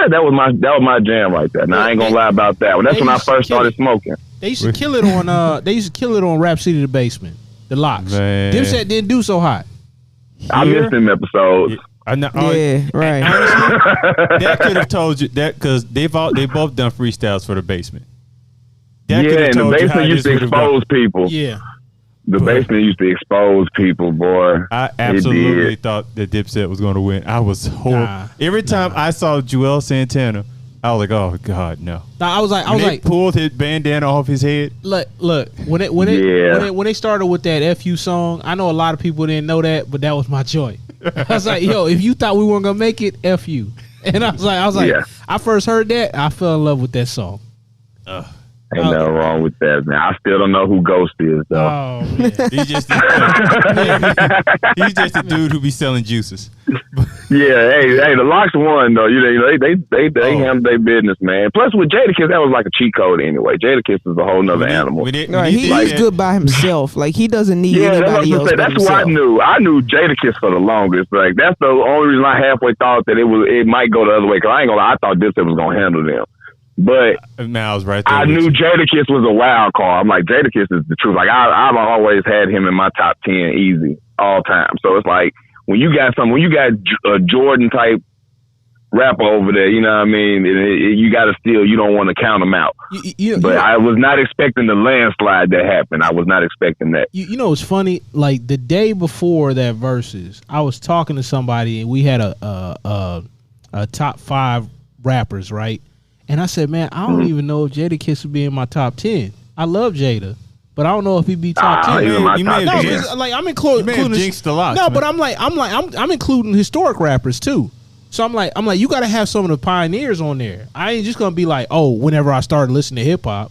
That was my jam right there. Now I ain't gonna lie about that one. That's when I first started smoking. They used to kill it on Rap City the Basement. The Lox. Dipset didn't do so hot. I missed them episodes. I know, right. Honestly, that could have told you that because they both done freestyles for the Basement. And the Basement used to expose people. Yeah. The Basement used to expose people, boy. I absolutely thought that Dipset was going to win. I was horrible. Every time I saw Joel Santana I was like, oh God, no. I was like, pulled his bandana off his head. Look, when they started with that FU song, I know a lot of people didn't know that, but that was my joint. I was like, yo, if you thought we weren't gonna make it, FU. And I was like, yeah. I first heard that, I fell in love with that song. Ain't nothing wrong with that, man. I still don't know who Ghost is, though. Oh, man. He's just a dude who be selling juices. Yeah, hey, the Locks won, though. You know, they handled their business, man. Plus, with Jadakiss, that was like a cheat code anyway. Jadakiss is a whole nother animal. He's good by himself. Like, he doesn't need anybody else. That's what I knew. I knew Jadakiss for the longest. Like, that's the only reason I halfway thought that it might go the other way. Because I ain't gonna lie, I thought Dipset was gonna handle them. But right I knew Jadakiss was a wild card. I'm like, Jadakiss is the truth. Like, I've always had him in my top 10 easy all time. So it's like, when you got a Jordan type rapper over there, you know what I mean? You got to you don't want to count him out. But I was not expecting the landslide that happened. I was not expecting that. You know, it's funny. Like, the day before that versus, I was talking to somebody and we had a top 5 rappers, right? And I said, man, I don't even know if Jadakiss would be in my top 10. I love Jada, but I don't know if he'd be top 10. I'm including jinxed a lot. No, but I'm including historic rappers too. So I'm like, you got to have some of the pioneers on there. I ain't just gonna be like, oh, whenever I started listening to hip hop,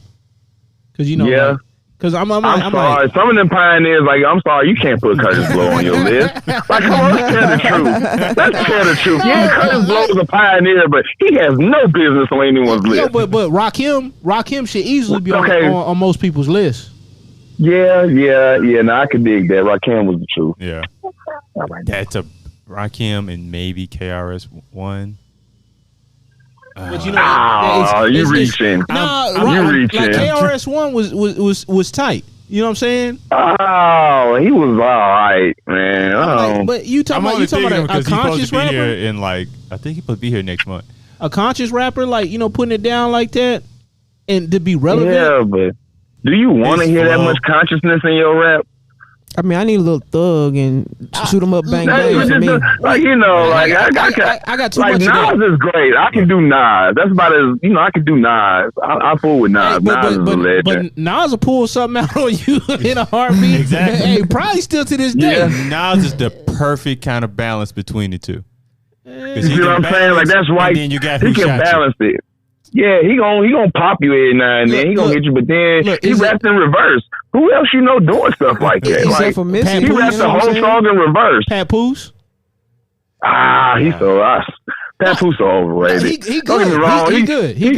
because yeah. Because I'm sorry. Like, some of them pioneers, like, I'm sorry, you can't put Curtis Blow on your list. Like, come on, let's tell the truth. Let's tell the truth. Yeah, Curtis Blow is a pioneer, but he has no business on anyone's list. But Rakim should easily be on most people's list. Yeah. No, I can dig that. Rakim was the truth. Yeah. That's a Rakim and maybe KRS-One. But you know, you're reaching. You're reaching. Like KRS-One was tight. You know what I'm saying? Oh, he was all right, man. But you talking about a conscious rapper? I think he's supposed to be here next month. A conscious rapper, like, you know, putting it down like that, and to be relevant. Yeah, but do you want to hear that much consciousness in your rap? I mean, I need a little thug and shoot 'em up, bang bang. For me. Like, you know, like I got too much. Nas of that. is great. I can do Nas. That's about as I can do Nas. I fool with Nas. Nas is a legend. But Nas will pull something out on you in a heartbeat. Exactly. Hey, probably still to this day. Yeah. Nas is the perfect kind of balance between the two. You see what I'm saying? Like, that's right. He can balance it. Yeah, he gonna pop you every now and then. He gonna hit you, but then he raps in reverse. Who else you know doing stuff like that? Like, he raps the whole song in reverse. Papoose? He's so Papoose so overrated. He Don't get me wrong. He good. He's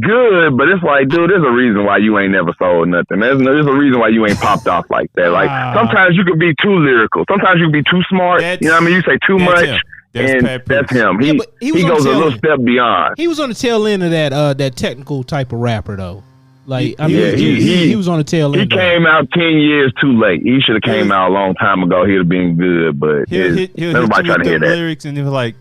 good, but it's like, dude, there's a reason why you ain't never sold nothing. There's a reason why you ain't popped off like that. Like, sometimes you could be too lyrical. Sometimes you can be too smart. You know what I mean? You say too much. That's him. He goes a little step beyond. He was on the tail end of that technical type of rapper, though. Like, I mean, he was on the tail end. He came out 10 years too late. He should have came out a long time ago. He'd have been good, but nobody trying to hear that. Lyrics, and they were like,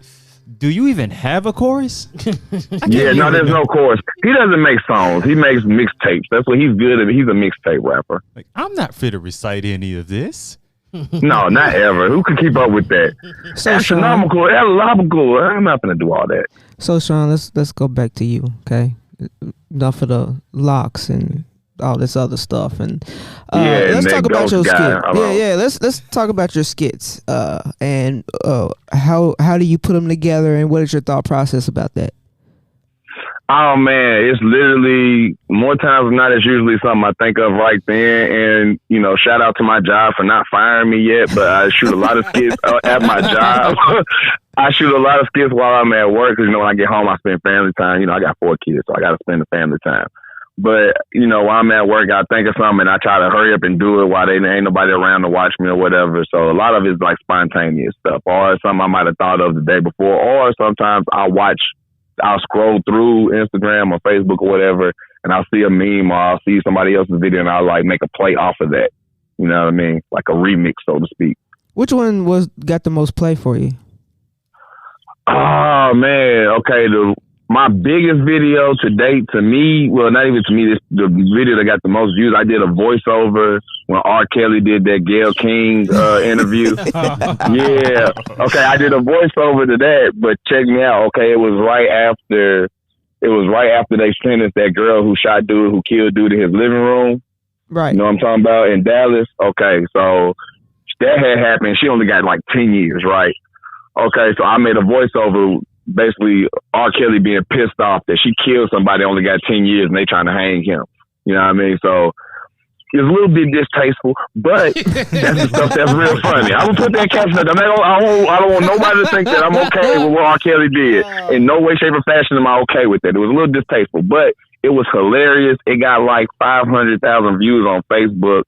"Do you even have a chorus?" There's no chorus. He doesn't make songs. He makes mixtapes. That's what he's good at. He's a mixtape rapper. Like, I'm not fit to recite any of this. No, not ever. Who can keep up with that? Astronomical. I'm not going to do all that. So, Sean, let's go back to you, okay? Enough of the locks and all this other stuff, and let's talk about your skits. Let's talk about your skits. And how do you put them together, and what is your thought process about that? Oh man, it's literally more times than not. It's usually something I think of right then, and shout out to my job for not firing me yet. But I shoot a lot of skits at my job. I shoot a lot of skits while I'm at work because when I get home, I spend family time. I got 4 kids, so I got to spend the family time. But while I'm at work, I think of something and I try to hurry up and do it while there ain't nobody around to watch me or whatever. So a lot of it's like spontaneous stuff, or something I might have thought of the day before, or sometimes I'll scroll through Instagram or Facebook or whatever, and I'll see a meme or I'll see somebody else's video and I'll like make a play off of that. You know what I mean? Like a remix, so to speak. Which one got the most play for you? Oh man, okay. My biggest video to date, to me, well, not even to me, this the video that got the most views. I did a voiceover when R. Kelly did that Gayle King interview. Yeah. Okay, I did a voiceover to that, but check me out. Okay, it was right after It was right after they sentenced that girl who shot dude, who killed dude in his living room. Right. You know what I'm talking about? In Dallas. Okay, so that had happened. She only got like 10 years, right? Okay, so I made a voiceover, basically R. Kelly being pissed off that she killed somebody, only got 10 years, and they trying to hang him. You know what I mean? So it's a little bit distasteful, but that's the stuff that's real funny. I'm gonna put that caption up. I don't want nobody to think that I'm okay with what R. Kelly did. In no way, shape, or fashion am I okay with that. It was a little distasteful, but it was hilarious. It got like 500,000 views on Facebook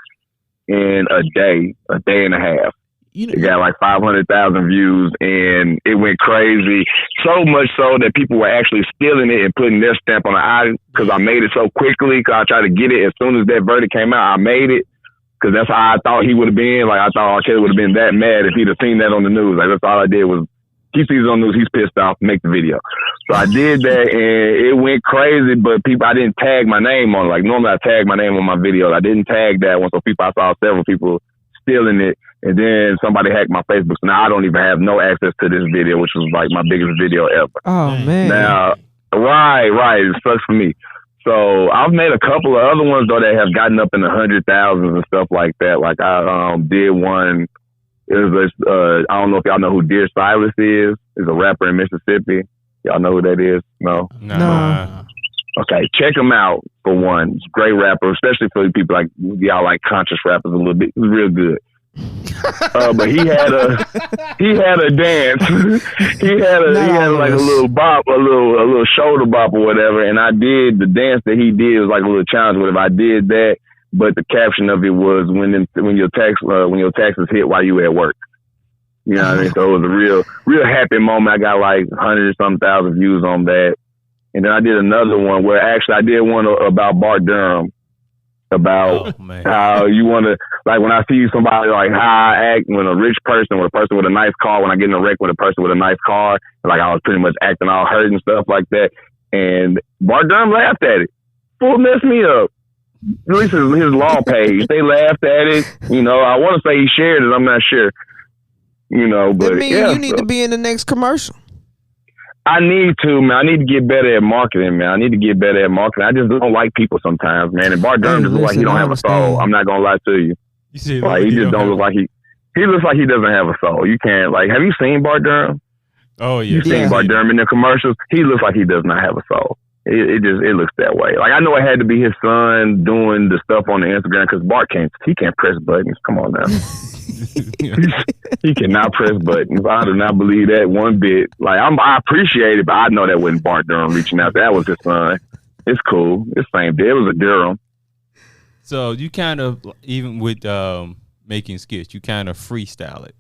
in a day and a half. It got like 500,000 views, and it went crazy. So much so that people were actually stealing it and putting their stamp on the item because I made it so quickly. Because I tried to get it as soon as that verdict came out. I made it because that's how I thought he would have been. Like, I thought R. Kelly would have been that mad if he'd have seen that on the news. Like, that's all I did was, he sees it on the news, he's pissed off, make the video. So I did that, and it went crazy, but I didn't tag my name on it. Like, normally I tag my name on my videos. I didn't tag that one, so I saw several people stealing it. And then somebody hacked my Facebook. So now I don't even have no access to this video, which was like my biggest video ever. Oh, man. Now, right. It sucks for me. So I've made a couple of other ones, though, that have gotten up in the 100,000s and stuff like that. Like I did one. It was I don't know if y'all know who Dear Silas is. He's a rapper in Mississippi. Y'all know who that is? No. Okay, check him out for one. He's a great rapper, especially for people like y'all like conscious rappers a little bit. He's real good. But he had a dance. he had like a little bop, a little shoulder bop or whatever. And I did the dance that he did. It was like a little challenge. Whatever. I did that, but the caption of it was when your taxes hit while you at work. You know what I mean? So it was a real happy moment. I got like 100-some-thousand views on that. And then I did another one where actually I did one about Bart Durham. About how you want to, like when I see somebody, like how I act when a rich person, with a person with a nice car, when I get in a wreck with a person with a nice car, like I was pretty much acting all hurt and stuff like that. And Bart Durham laughed at it. Full messed me up. At least his law page. They laughed at it. You know, I want to say he shared it. I'm not sure. You know, but you need to be in the next commercial. I need to, man. I need to get better at marketing, man. I just don't like people sometimes, man. And Bart Durham just looks like he don't have a soul. I'm not gonna lie to you. You see, like he just don't look like he looks like he doesn't have a soul. You can't, like, have you seen Bart Durham? Oh yeah. You've seen Bart Durham in the commercials. He looks like he does not have a soul. It looks that way. Like I know it had to be his son doing the stuff on the Instagram because Bart can't press buttons. Come on now. He cannot press buttons. I do not believe that one bit. Like I appreciate it, but I know that wasn't Bart Durham reaching out. That was his son. It's cool. It's same day. It was a Durham. So you kind of, even with making skits, you kind of freestyle it.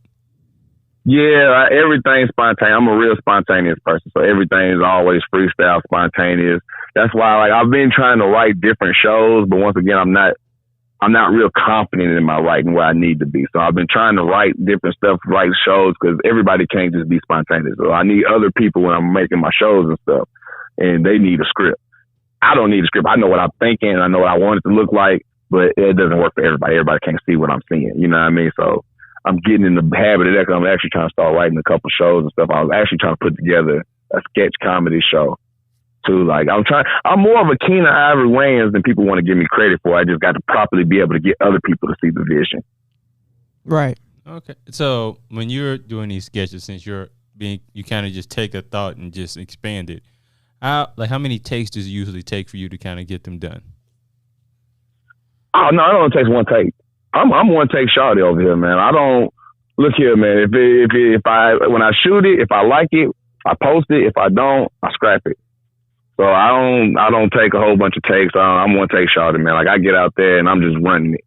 Yeah, everything's spontaneous. I'm a real spontaneous person, so everything is always freestyle, spontaneous. That's why, like, I've been trying to write different shows, but once again, I'm not real confident in my writing where I need to be. So I've been trying to write different stuff, write shows, because everybody can't just be spontaneous. So I need other people when I'm making my shows and stuff, and they need a script. I don't need a script. I know what I'm thinking, I know what I want it to look like, but it doesn't work for everybody. Everybody can't see what I'm seeing. You know what I mean? So I'm getting in the habit of that because I'm actually trying to start writing a couple shows and stuff. I was actually trying to put together a sketch comedy show too. Like I'm more of a Keenen Ivory Wayans than people want to give me credit for. I just got to properly be able to get other people to see the vision. Right. Okay. So when you're doing these sketches, since you kind of just take a thought and just expand it, how many takes does it usually take for you to kind of get them done? Oh no, it only takes one take. I'm one take shawty over here, man. I don't look here, man. When I shoot it, if I like it, I post it. If I don't, I scrap it. So I don't take a whole bunch of takes. I'm one take shawty, man. Like I get out there and I'm just running it.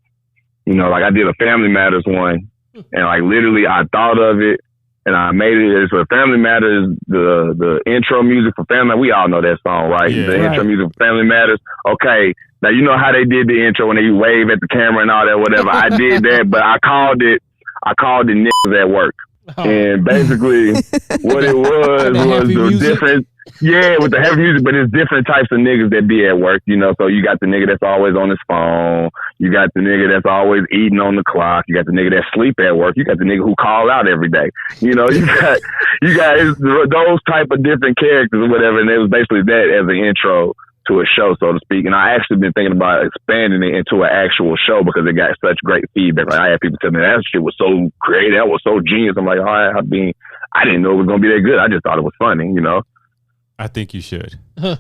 You know, like I did a Family Matters one, and like literally I thought of it and I made it. So Family Matters, the intro music for Family. We all know that song, right? Yeah, the intro music for Family Matters. Okay. Now, you know how they did the intro when they wave at the camera and all that, whatever. I did that, but I called it Niggas at Work. And basically, what it was the different. Yeah, with the heavy music, but it's different types of niggas that be at work, you know. So you got the nigga that's always on his phone. You got the nigga that's always eating on the clock. You got the nigga that sleep at work. You got the nigga who call out every day. You know, you got those type of different characters or whatever. And it was basically that as an intro to a show, so to speak. And I actually been thinking about expanding it into an actual show because it got such great feedback. Like I had people tell me that shit was so great, that was so genius. I'm like, all right, I didn't know it was gonna be that good. I just thought it was funny, you know. I think you should. Yeah,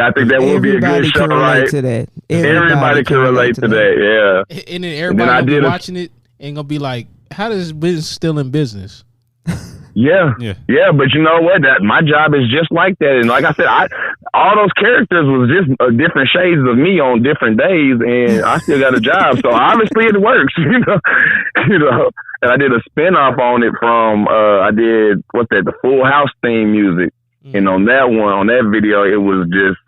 I think that would be a good show, right? To that. Everybody can relate to that, yeah. And then everybody will be watching it and gonna be like, how does business still in business? Yeah, but you know what? My job is just like that, and like I said, all those characters was just different shades of me on different days, and I still got a job, so obviously it works, you know. And I did a spinoff on it from I did the Full House theme music, and on that video, it was just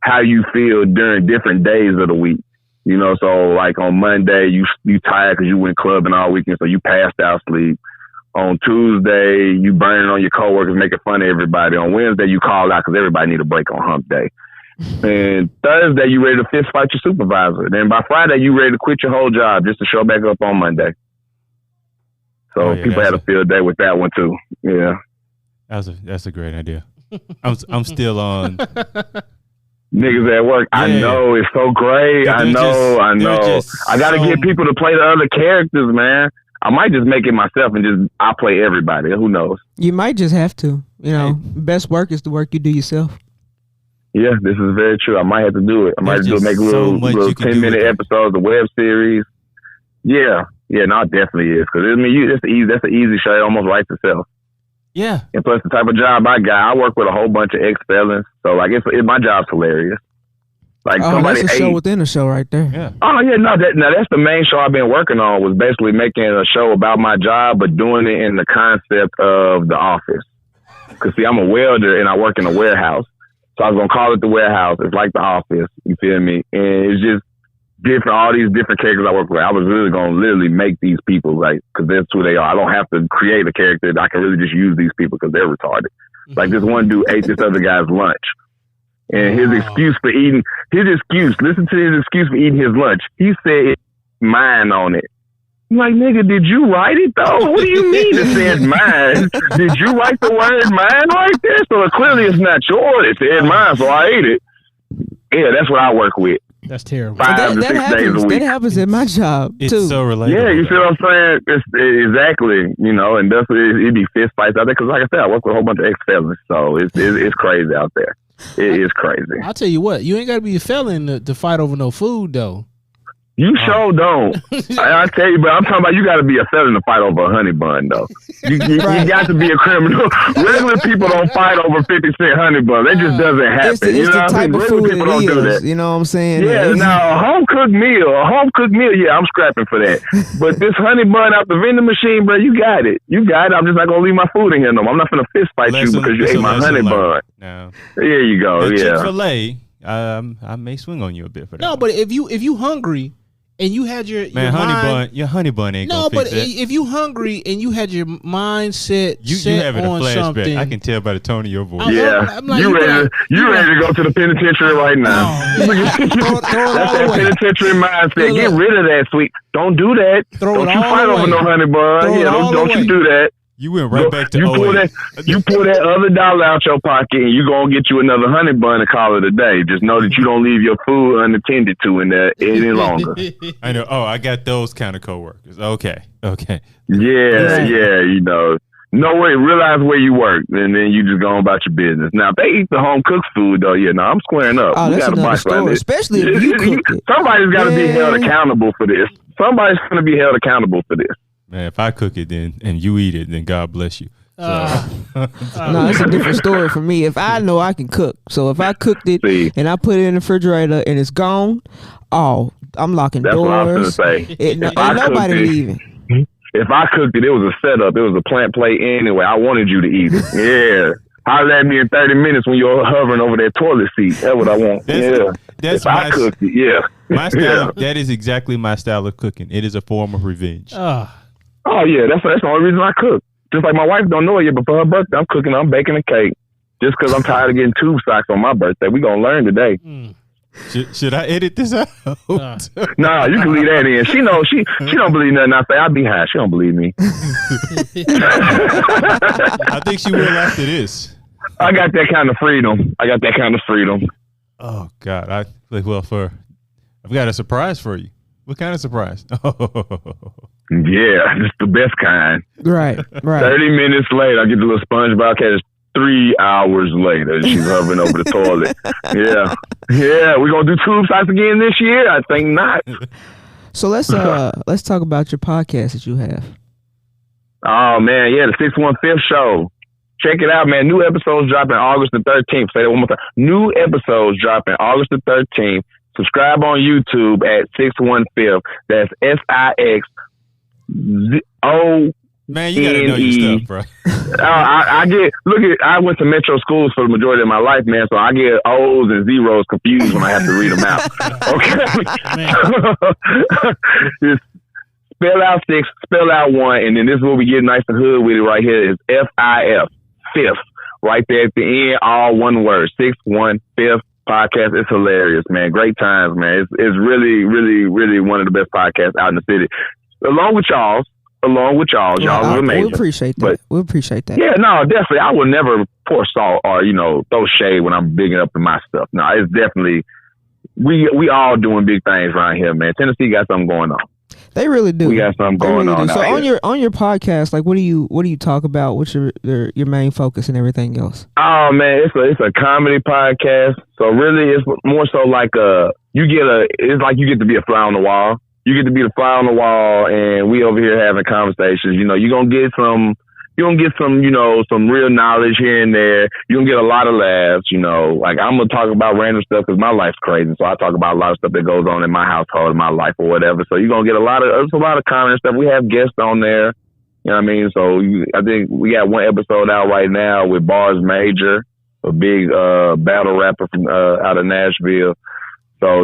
how you feel during different days of the week. You know, so like on Monday, you tired because you went clubbing all weekend, so you passed out sleep. On Tuesday, you burning on your coworkers, making fun of everybody. On Wednesday, you call out because everybody need a break on hump day. And Thursday, you ready to fist fight your supervisor. Then by Friday, you ready to quit your whole job just to show back up on Monday. So people had a field day with that one too. Yeah, that's a great idea. I'm still on. Niggas at work. Yeah. I know, it's so great. I know. I got to get people to play the other characters, man. I might just make it myself and I play everybody. Who knows? You might just have to. You know, best work is the work you do yourself. Yeah, this is very true. I might have to do it. I might have to make little 10-minute episodes of web series. Yeah, no, it definitely is. Because I mean, that's an easy show. It almost writes itself. Yeah. And plus the type of job I got, I work with a whole bunch of ex-felons. So like, my job's hilarious. Like that's a show within a show right there. Yeah. Oh yeah, that's the main show I've been working on, was basically making a show about my job, but doing it in the concept of The Office. Cause see, I'm a welder and I work in a warehouse, so I was gonna call it The Warehouse. It's like The Office, you feel me? And it's just different, all these different characters I work with. I was really gonna literally make these people, like, cause that's who they are. I don't have to create a character. I can really just use these people because they're retarded. Like this one dude ate this other guy's lunch. And listen to his excuse for eating his lunch. He said mine on it. I'm like, nigga, did you write it though? What do you mean it said mine? Did you write the word mine right there? So clearly it's not yours. It said mine, so I ate it. Yeah, that's what I work with. That's terrible. 5 to 6 days a week. That happens at my job too. It's so relatable. Yeah, you see what I'm saying? Exactly. You know, and that's it'd be fist fights out there. Cause like I said, I work with a whole bunch of ex-felons, so it's crazy out there. It is crazy. I'll tell you what, you ain't got to be a felon to fight over no food, though. You sure don't. I tell you, but I'm talking about you got to be a felon to fight over a honey bun, though. You got to be a criminal. Regular people don't fight over 50-cent honey bun. That just doesn't happen. It's the type of food people don't do that. You know what I'm saying? Yeah, now a home cooked meal, yeah, I'm scrapping for that. But this honey bun out the vending machine, bro, you got it. I'm just not going to leave my food in here no more. I'm not going to fist fight you because you ate my honey bun. No. There you go, yeah. Chick-fil-A, I may swing on you a bit for that. No, but if you hungry, and you had your honey bun ain't gonna fix that. If you hungry and you had your mind set having on a flashback. something, I can tell by the tone of your voice. I'm like, you ready to go to the penitentiary right now? That's that penitentiary mindset. Get rid of that, sweet. Don't do that. Don't you fight over no honey bun. Don't you do that. You went right back to you pull that other dollar out your pocket and you gonna get you another honey bun and call it a day. Just know that you don't leave your food unattended to in there any longer. I know. Oh, I got those kind of coworkers. Okay. Yeah, you know. Realize where you work, and then you just go on about your business. Now, if they eat the home cooked food, though, I'm squaring up. Oh, that's another story, especially if you cook it. Somebody's got to be held accountable for this. Somebody's going to be held accountable for this. Man, if I cook it then and you eat it, then God bless you. No, it's a different story for me. If I know I can cook, so if I cooked it and I put it in the refrigerator and it's gone, I'm locking doors. That's what I was going to say. Ain't nobody leaving. If I cooked it, it was a setup. It was a plant plate anyway. I wanted you to eat it. Yeah. Holler at me in 30 minutes when you're hovering over that toilet seat. That's what I want. If I cooked it, my style. That is exactly my style of cooking. It is a form of revenge. Oh yeah, that's the only reason I cook. Just like my wife don't know it yet, but for her birthday, I'm baking a cake. Just because I'm tired of getting tube socks on my birthday. We gonna learn today. Should I edit this out? Nah, you can leave that in. She know she don't believe nothing I say. I be high. She don't believe me. I think she will after this. I got that kind of freedom. Oh God, I've got a surprise for you. What kind of surprise? Yeah, it's the best kind. Right. 30 minutes later, I get the little SpongeBob cat. 3 hours later, she's hovering over the toilet. Yeah, we're gonna do tube socks again this year. I think not. So let's talk about your podcast that you have. Oh man, yeah, the 615 show. Check it out, man. New episodes dropping August the 13th. Say that one more time. New episodes dropping August the 13th. Subscribe on YouTube at 615. That's SIXO. Man, you gotta know your stuff, bro. I went to metro schools for the majority of my life, man, so I get O's and zeros confused when I have to read them out. Okay. Just spell out 6, spell out 1, and then this is where we get nice and hood with it right here is FIF, fifth, right there at the end, all one word, 615 podcast. It's hilarious, man. Great times, man. It's really, really, really one of the best podcasts out in the city. Along with y'all, y'all are amazing. We appreciate that. Yeah, no, definitely. I will never pour salt or, throw shade when I'm bigging up in my stuff. No, it's definitely, we all doing big things around here, man. Tennessee got something going on. They really do. We got something going on. So on your podcast, like, what do you talk about? What's your main focus and everything else? Oh man, it's a comedy podcast. So really, it's more so like it's like you get to be a fly on the wall. You get to be the fly on the wall, and we over here having conversations. You're gonna get some, some real knowledge here and there. You're gonna get a lot of laughs. Like I'm gonna talk about random stuff because my life's crazy. So I talk about a lot of stuff that goes on in my household, in my life, or whatever. So you're gonna get a lot of comment stuff. We have guests on there. You know what I mean? So I think we got one episode out right now with Bars Major, a big battle rapper from out of Nashville. So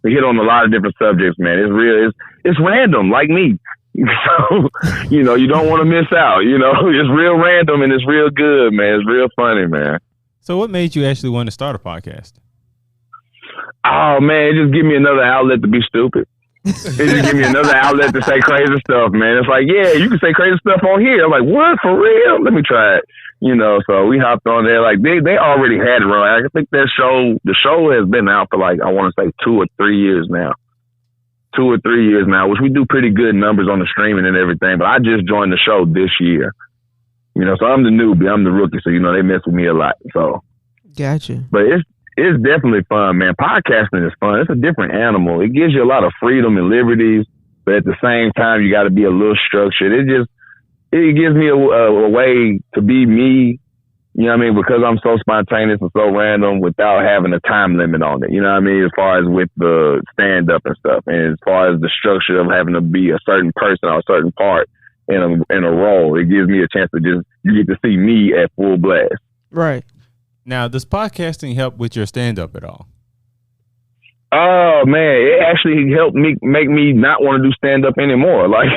we hit on a lot of different subjects, man. It's real. It's random, like me. So, you don't want to miss out. It's real random and it's real good, man. It's real funny, man. So what made you actually want to start a podcast? Oh, man, it just give me another outlet to be stupid. It just give me another outlet to say crazy stuff, man. It's like, yeah, you can say crazy stuff on here. I'm like, what? For real? Let me try it. So we hopped on there. Like they already had it running. I think the show has been out for like, I want to say 2 or 3 years now. 2 or 3 years now, which we do pretty good numbers on the streaming and everything. But I just joined the show this year. So I'm the newbie, I'm the rookie. So they mess with me a lot. So gotcha. But it's definitely fun, man. Podcasting is fun. It's a different animal. It gives you a lot of freedom and liberties, but at the same time, you got to be a little structured. It gives me a way to be me, because I'm so spontaneous and so random without having a time limit on it. As far as with the stand up and stuff, and as far as the structure of having to be a certain person or a certain part in a role, it gives me a chance to you get to see me at full blast. Right. Now, does podcasting help with your stand up at all? Oh man, it actually helped me make me not want to do stand up anymore. Like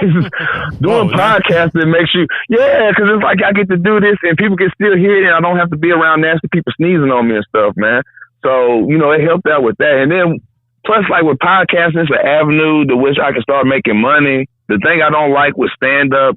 doing podcasting makes you, because it's like I get to do this and people can still hear it, and I don't have to be around nasty people sneezing on me and stuff, man. So it helped out with that, and then plus like with podcasting, it's an avenue to which I can start making money. The thing I don't like with stand up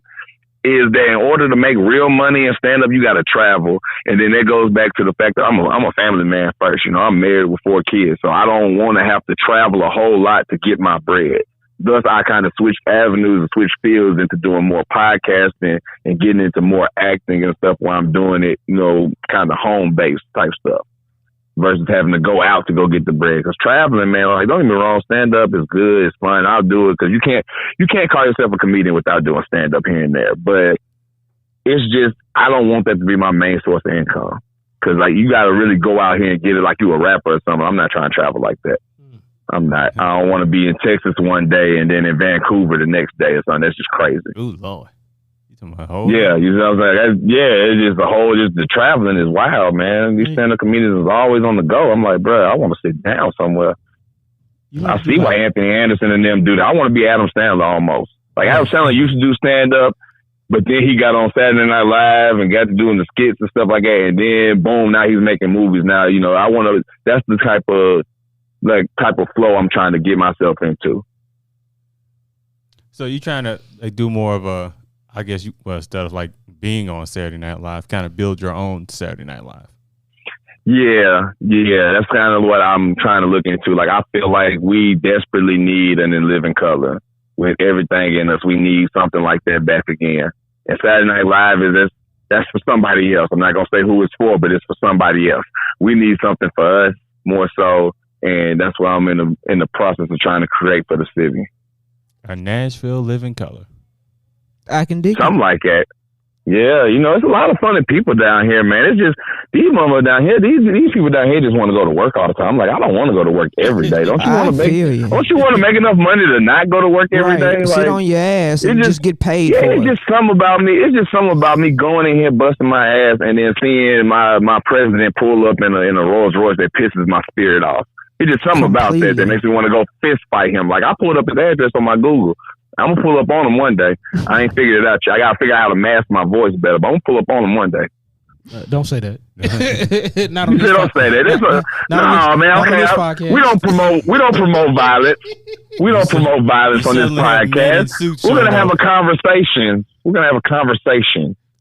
is that in order to make real money in stand up, you got to travel. And then that goes back to the fact that I'm a family man first. I'm married with 4 kids, so I don't want to have to travel a whole lot to get my bread. Thus, I kind of switched avenues and switched fields into doing more podcasting and getting into more acting and stuff while I'm doing it, kind of home-based type stuff versus having to go out to go get the bread. Because traveling, man, like, don't get me wrong, stand-up is good, it's fun, I'll do it, because you can't call yourself a comedian without doing stand-up here and there. But it's just, I don't want that to be my main source of income. Because, like, you got to really go out here and get it like you a rapper or something. I'm not trying to travel like that. I'm not. I don't want to be in Texas one day and then in Vancouver the next day or something. That's just crazy. Ooh, Lord. Yeah, you know what I'm saying? It's just the traveling is wild, man. These stand-up comedians is always on the go. I'm like, bro, I want to sit down somewhere. I see why Anthony Anderson and them do that. I want to be Adam Sandler almost. Like Adam Sandler used to do stand up, but then he got on Saturday Night Live and got to doing the skits and stuff like that. And then boom, now he's making movies. Now, you know, that's the type of flow I'm trying to get myself into. So you trying to do more of a, I guess instead of like being on Saturday Night Live, kind of build your own Saturday Night Live. Yeah, that's kind of what I'm trying to look into. Like, I feel like we desperately need an In Living Color. With everything in us, we need something like that back again. And Saturday Night Live that's for somebody else. I'm not gonna say who it's for, but it's for somebody else. We need something for us more so, and that's what I'm in the process of trying to create for the city. A Nashville Living Color. I can dig something like that. Yeah, you know, it's a lot of funny people down here, man. It's just these mama down here, these people down here just want to go to work all the time. I'm like, I don't want to go to work every day. Don't you want to make enough money to not go to work every day? Sit on your ass and just get paid for it. It's just something about me. It's just something about me going in here busting my ass and then seeing my president pull up in a Rolls Royce that pisses my spirit off. It's just something about that makes me want to go fist fight him. Like, I pulled up his address on my Google. I'm going to pull up on him one day. I ain't figured it out yet. I got to figure out how to mask my voice better, but I'm going to pull up on him one day. Don't say that. Not on this don't say that. Man. We don't promote violence. We don't promote violence on this podcast. We're going to have a conversation.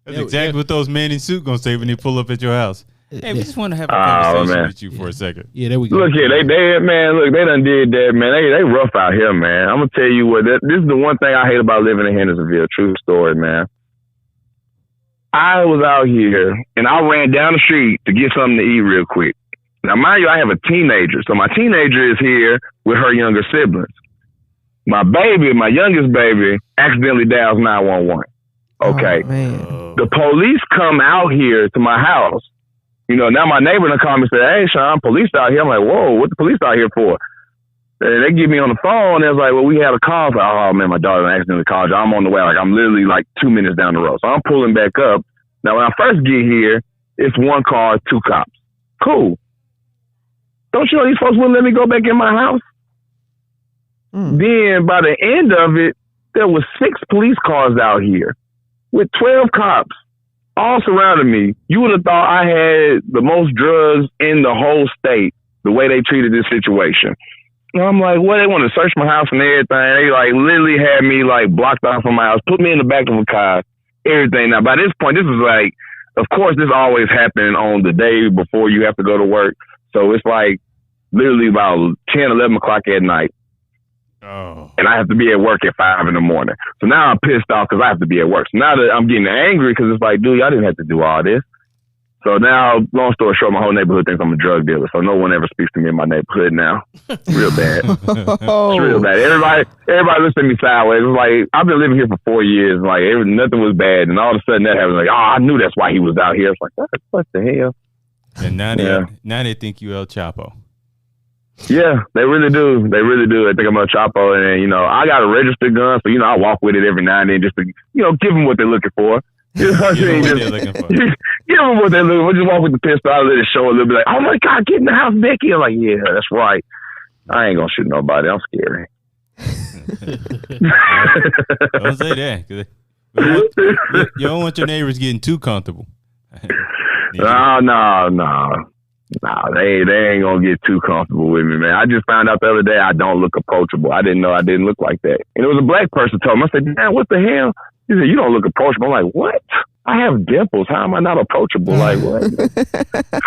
That's exactly what those men in suit going to say when they pull up at your house. Hey, we just want to have a conversation with you for a second. Yeah, there we go. Look here, they done did that, man. They rough out here, man. I'm gonna tell you what. This is the one thing I hate about living in Hendersonville. True story, man. I was out here and I ran down the street to get something to eat real quick. Now, mind you, I have a teenager, so my teenager is here with her younger siblings. My youngest baby, accidentally dials 911. Okay, the police come out here to my house. You know, now my neighbor in the comments said, "Hey, Sean, police out here." I'm like, "Whoa, what the police out here for?" And they get me on the phone. And it's like, "Well, we had a call." So, oh man, my daughter accidentally called you. I'm on the way. Like, I'm literally like 2 minutes down the road. So I'm pulling back up. Now, when I first get here, it's one car, 2 cops. Cool. Don't you know these folks wouldn't let me go back in my house? Then by the end of it, there was 6 police cars out here with 12 cops. All surrounding me. You would have thought I had the most drugs in the whole state, the way they treated this situation. And I'm like, well, they want to search my house and everything. They like literally had me like blocked off from my house, put me in the back of a car, everything. Now, by this point, this is like, of course, this always happening on the day before you have to go to work. So it's like literally about 10, 11 o'clock at night. Oh. And I have to be at work at 5 in the morning. So now I'm pissed off because I have to be at work. So now that I'm getting angry because it's like, dude, y'all didn't have to do all this. So now, long story short, my whole neighborhood thinks I'm a drug dealer. So no one ever speaks to me in my neighborhood now. Real bad. It's real bad. Everybody looks at me sideways. It's like, I've been living here for 4 years. Like, nothing was bad. And all of a sudden that happened. Like, oh, I knew that's why he was out here. It's like, what the hell? And now they think you El Chapo. Yeah, they really do. They really do. They think I'm El Chapo. And, you know, I got a registered gun. So, you know, I walk with it every now and then just to, you know, give them what they're looking for. You know what I'm saying? Give them what they're looking for. Just walk with the pistol. I let it show a little bit like, oh my God, get in the house, Becky. I'm like, yeah, that's right. I ain't going to shoot nobody. I'm scary. Don't say that. You don't want your neighbors getting too comfortable. No. Nah, they ain't gonna get too comfortable with me, man. I just found out the other day I don't look approachable. I didn't know I didn't look like that. And it was a black person told me. I said, man, what the hell? He said, you don't look approachable. I'm like, what? I have dimples. How am I not approachable? Like, what?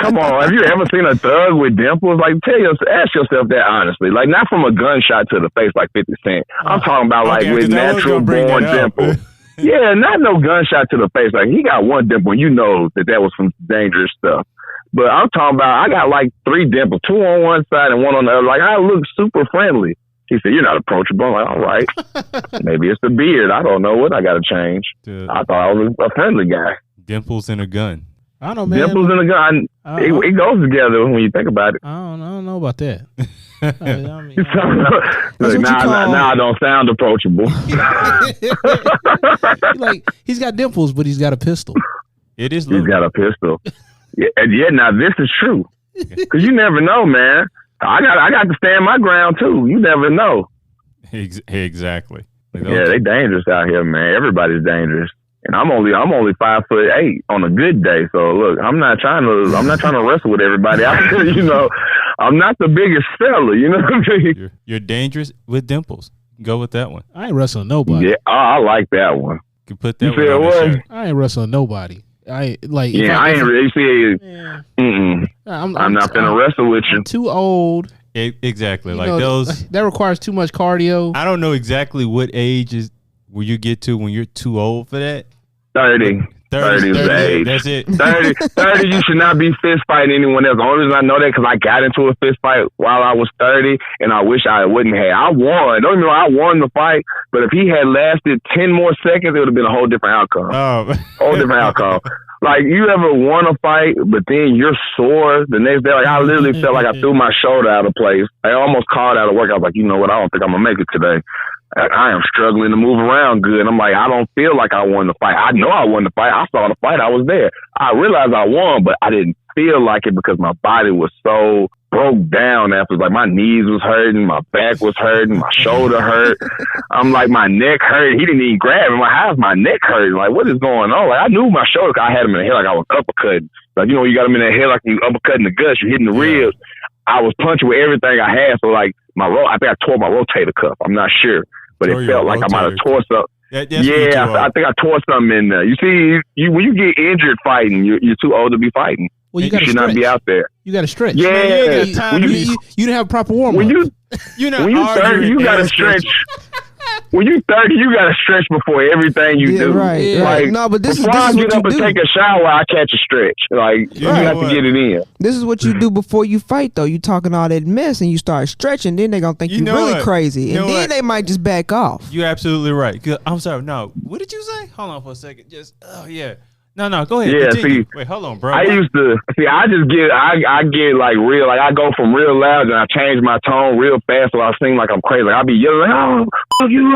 Come on. Have you ever seen a thug with dimples? Like, ask yourself that honestly. Like, not from a gunshot to the face like 50 Cent. I'm talking about like with natural born dimples. Yeah, not no gunshot to the face. Like, he got one dimple and you know that was some dangerous stuff. But I'm talking about, I got like 3 dimples, 2 on one side and 1 on the other. Like, I look super friendly. He said, you're not approachable. I'm like, all right. Maybe it's the beard. I don't know what I got to change. I thought I was a friendly guy. Dimples and a gun. I don't know, man. Dimples and a gun. It goes together when you think about it. I don't know about that. Now I don't sound approachable. Like, he's got dimples, but he's got a pistol. It is. He's got a pistol. Yeah, now this is true. Because you never know, man. I got to stand my ground too. You never know. Exactly. Yeah, they dangerous out here, man. Everybody's dangerous. And I'm only 5'8" on a good day. So look, I'm not trying to wrestle with everybody out here. You know, I'm not the biggest fella. You know what I mean? You're dangerous with dimples. Go with that one. I ain't wrestling nobody. Yeah, I like that one. You can put that you one on the shirt. I ain't wrestling nobody. I ain't really see it. Yeah. I'm not gonna wrestle with you. I'm too old. Exactly. Like those. That requires too much cardio. I don't know exactly what age is where you get to when you're too old for that. 30. 30 is the age. That's it. 30, you should not be fist fighting anyone else. The only reason I know that because I got into a fist fight while I was 30, and I wish I wouldn't have. I won. Don't get me wrong, I won the fight, but if he had lasted 10 more seconds, it would have been a whole different outcome. Whole different outcome. Like, you ever won a fight, but then you're sore the next day? Like, I literally felt like I threw my shoulder out of place. I almost called out of work. I was like, you know what? I don't think I'm going to make it today. I am struggling to move around good. I'm like, I don't feel like I won the fight. I know I won the fight. I saw the fight. I was there. I realized I won, but I didn't feel like it because my body was so broke down after. Like, my knees was hurting, my back was hurting, my shoulder hurt. I'm like, my neck hurt. He didn't even grab me. I'm like, how's my neck hurting? Like, what is going on? Like, I knew my shoulder. I had him in the head like I was uppercutting. Like, you know, you got him in the head like you uppercutting the guts. You're hitting the ribs. I was punching with everything I had. So, like, I think I tore my rotator cuff. I'm not sure. But it felt like I might have tore something. I think I tore something in there. You see, when you get injured fighting, you're too old to be fighting. Well, you should not be out there. You got to stretch. Yeah, man, you didn't have a proper warm up. When you 30, you got to stretch. When you 30, you got to stretch before everything you do. Right. Like, no, but before I get up and take a shower, I catch a stretch. Like, you have to get it in. This is what you do before you fight, though. You talking all that mess and you start stretching, then they're going to think you're really crazy. And then they might just back off. You're absolutely right. I'm sorry. No, what did you say? Hold on for a second. Yeah. No, go ahead. Yeah, continue. Wait, hold on, bro. I get like real, like I go from real loud and I change my tone real fast so I seem like I'm crazy. Like I be yelling, oh, fuck you.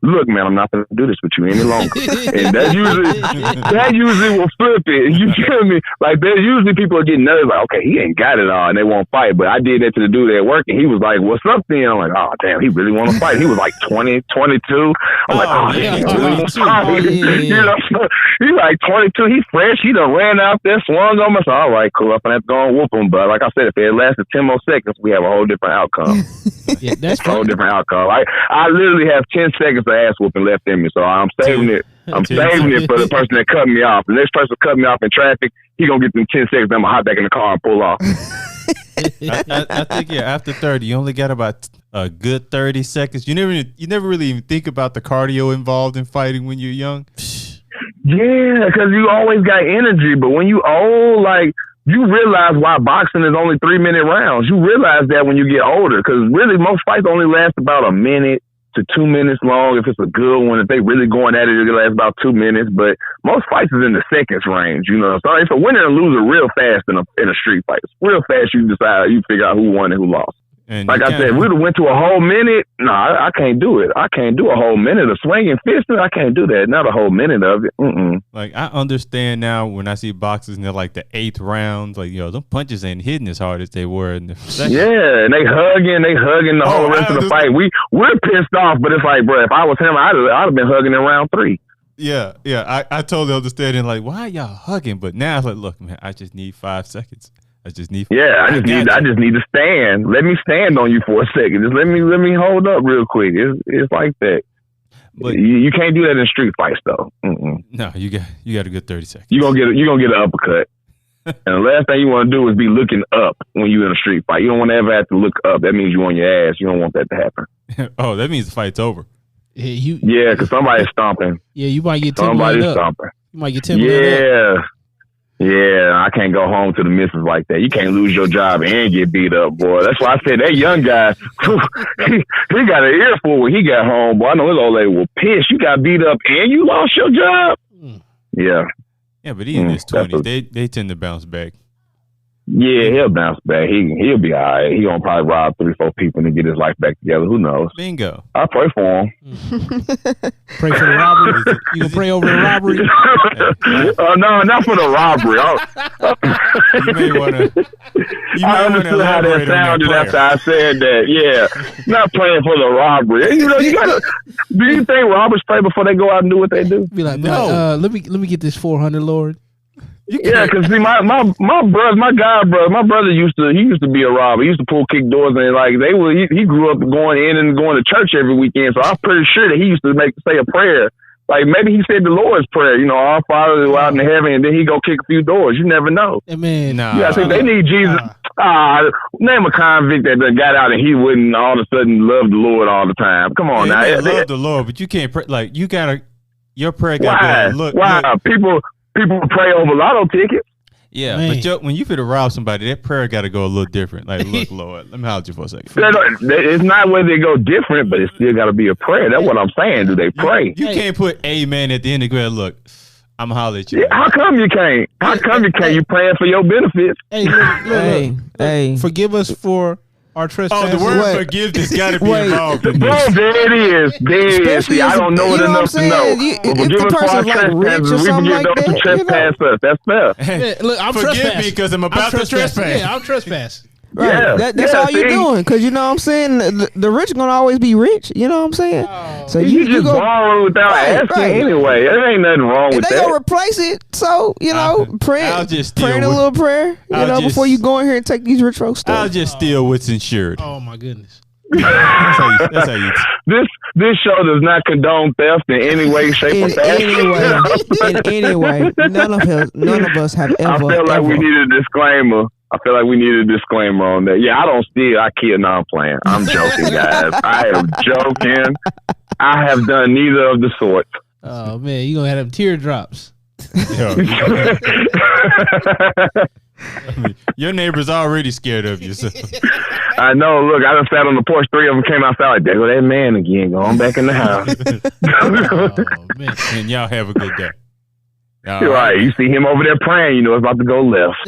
Look, man, I'm not going to do this with you any longer. And that usually will flip it. You feel me? Like there's usually people are getting nervous, like, okay, he ain't got it all and they won't fight. But I did that to the dude at work and he was like, what's up then? I'm like, oh, damn, he really want to fight. He was like 20, 22. I'm like, oh, yeah, he really want to fight. You know, he's like 22, he fresh, he done ran out there, swung on us. All right, cool, I'm gonna have to go and whoop him. But like I said, if it lasted 10 more seconds, we have a whole different outcome. Yeah, that's a whole different outcome. I literally have 10 seconds of ass whooping left in me, so I'm saving it. I'm saving it for the person that cut me off. The next person cut me off in traffic, he gonna get them 10 seconds, then I'm gonna hop back in the car and pull off. I think after 30, you only got about a good 30 seconds. You never really even think about the cardio involved in fighting when you're young. Yeah, because you always got energy, but when you old, like, you realize why boxing is only 3-minute rounds. You realize that when you get older, because really most fights only last about a minute to 2 minutes long. If it's a good one, if they really going at it, it'll last about 2 minutes. But most fights is in the seconds range, you know. So it's a winner and loser real fast in a street fight. Real fast, you decide, you figure out who won and who lost. And like I said, if we'd have went to a whole minute, no, I can't do it. I can't do a whole minute of swinging fisting. I can't do that. Not a whole minute of it. Like, I understand now when I see boxers and they're like the 8th round, like, yo, them punches ain't hitting as hard as they were in the second. Yeah, and they hugging the whole rest of the fight. We're pissed off, but it's like, bro, if I was him, I'd have been hugging in round 3. Yeah, I totally understand. And like, why are y'all hugging? But now it's like, look, man, I just need 5 seconds. I just need to stand. Let me stand on you for a second. Just let me hold up real quick. It's like that. But you can't do that in street fights though. No, you got a good 30 seconds. You gonna get an uppercut. And the last thing you want to do is be looking up when you're in a street fight. You don't want to ever have to look up. That means you on your ass. You don't want that to happen. Oh, that means the fight's over. Yeah, because somebody's stomping. Yeah, you might get somebody's stomping. You might get timberland up. Yeah, I can't go home to the missus like that. You can't lose your job and get beat up, boy. That's why I said that young guy, he got an earful when he got home, boy. I know his old lady was pissed. You got beat up and you lost your job? Yeah. Yeah, but he in his 20s. They tend to bounce back. Yeah, he'll bounce back. He'll be all right. He gonna probably rob 3-4 people and get his life back together. Who knows? Bingo. I pray for him. Pray for the robbery. You can pray over the robbery. No, not for the robbery. You may want to. I understood how that sounded after I said that. Yeah, not praying for the robbery. You know, you gotta. Do you think robbers pray before they go out and do what they do? Be like, no. Let me get this 400, Lord. Yeah, because see, my brother used to be a robber. He used to pull kick doors and like he grew up going to church every weekend. So I'm pretty sure that he used to say a prayer. Like maybe he said the Lord's prayer, you know, our Father who art in heaven, and then he go kick a few doors. You never know. Man, I think they need Jesus. Name a convict that got out and he wouldn't all of a sudden love the Lord all the time. Come on now, love the Lord, but you can't pray. Like you gotta, your prayer gotta look. People pray over lotto tickets. Yeah, man. But when you fit to rob somebody, that prayer got to go a little different. Like, look, Lord, let me hold you for a second. It's not whether they go different, but it's still got to be a prayer. That's what I'm saying. Do they pray? You can't put amen at the end of the look, I'm going to holler at you. Yeah, how come you can't? How come you can't? You praying for your benefits. Hey, forgive us for our trespasses. Oh, the word forgiveness got to be involved in this. Bro, there it is. See, I don't know it enough to know. If the person's like rich or something like that, trespass us. That's fair. Hey, look, I'm forgive me because I'm about to trespass. Yeah, I'm trespassing. Right. Yeah, that's all you're doing, because you know what I'm saying. The rich gonna always be rich. You know what I'm saying. So you just go borrow without asking anyway. There ain't nothing wrong with that. They gonna replace it. So you know, praying a little prayer. Before you go in here and take these rich folks stuff. I'll just steal what's insured. Oh my goodness. That's how you. This show does not condone theft in any way, shape, or fashion. In any way, none of us have ever. I feel like we need a disclaimer. On that. Yeah, I don't steal. I kill. No, I'm playing. I'm joking, guys. I am joking. I have done neither of the sorts. Oh man, you gonna have them teardrops. Your neighbor's already scared of you. So. I know. Look, I just sat on the porch. 3 of them came outside like, there go that man again, going back in the house. Oh man, and y'all have a good day. You're right. You see him over there praying, you know it's about to go left.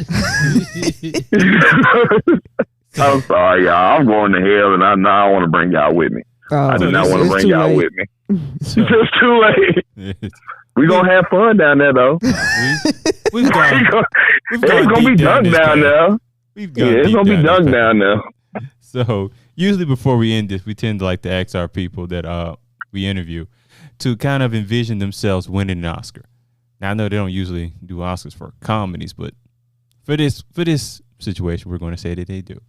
I'm sorry, y'all. I'm going to hell, and I don't want to bring y'all with me. I do not want to bring y'all with me. It's just too late. We're going to have fun down there, though. It's going to be dunk down there. It's going to be dunk down there. So, usually before we end this, we tend to like to ask our people that we interview to kind of envision themselves winning an Oscar. Now, I know they don't usually do Oscars for comedies, but for this situation, we're going to say that they do.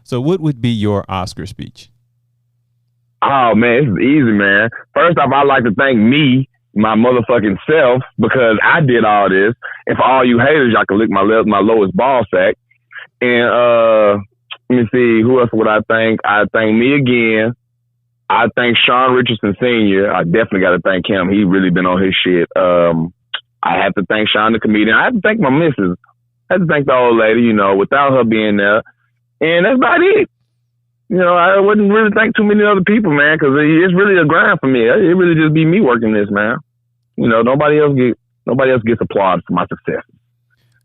So what would be your Oscar speech? Oh, man, it's easy, man. First off, I'd like to thank me, my motherfucking self, because I did all this. And for all you haters, y'all can lick my lowest ball sack. And let me see, who else would I thank? I thank me again. I thank Sean Richardson Sr. I definitely got to thank him. He really been on his shit. I have to thank Sean the comedian. I have to thank my missus. I have to thank the old lady, you know, without her being there. And that's about it. You know, I wouldn't really thank too many other people, man, because it's really a grind for me. It really just be me working this, man. You know, nobody else gets applause for my success,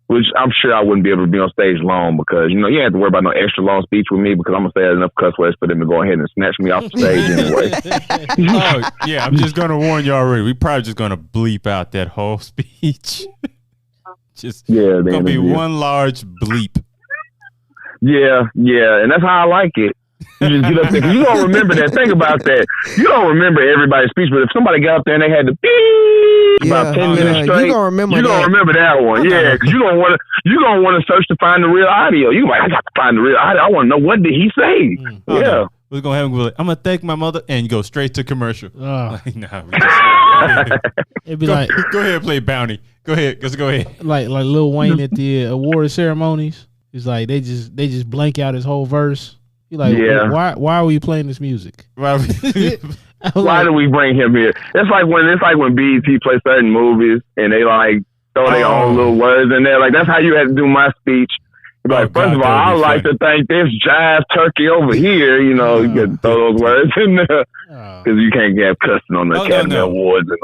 which I'm sure I wouldn't be able to be on stage long because, you know, you don't have to worry about no extra long speech with me because I'm going to say enough cuss words for them to go ahead and snatch me off the stage anyway. Oh, yeah, I'm just going to warn you already. We probably just going to bleep out that whole speech. Just going to be one large bleep. Yeah, and that's how I like it. You just get up there. You don't remember that. Think about that. You don't remember everybody's speech, but if somebody got up there and they had to beep about 10 minutes straight, you gonna remember that one. Yeah, because you're gonna want to search to find the real audio. You like, I got to find the real audio. I want to know what did he say. Yeah. We're gonna have him go like, I'm gonna thank my mother and go straight to commercial. Like, it'd be like, go ahead, play Bounty. Go ahead, go ahead. Like Lil Wayne at the award ceremonies. It's like they just blank out his whole verse. You're like, why are we playing this music? Why do we bring him here? It's like when BET play certain movies and they like throw their own little words in there. Like that's how you had to do my speech. Like, first of all, I'd like to thank this jive turkey over here. You know, you can throw those words in there because you can't get cussing on the Academy Awards and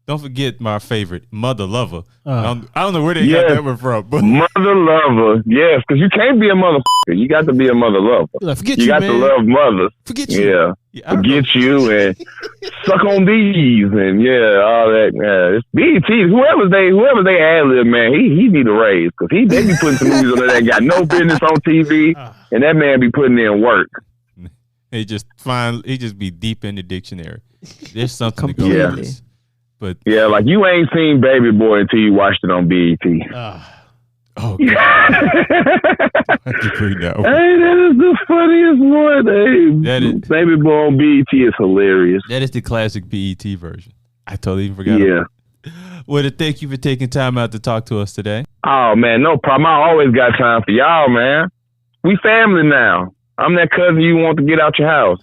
don't Don't forget my favorite, Mother Lover. I don't know where they got that one from. But Mother Lover, yes, because you can't be a motherfucker. You got to be a mother lover. Forget you got man. to love mothers. Forget you. Yeah, forget you and suck on these and all that. Yeah, it's BET. Whoever they ad-lib, man, he need a raise because they be putting some movies on there that got no business on TV, and that man be putting in work. He just be deep in the dictionary. There's something to go with this. But yeah, like you ain't seen Baby Boy until you watched it on BET. Oh, God. Hey, that is the funniest one. Hey, Baby Boy on BET is hilarious. That is the classic BET version. I totally even forgot about it. Well, thank you for taking time out to talk to us today. Oh, man, no problem. I always got time for y'all, man. We family now. I'm that cousin you want to get out your house.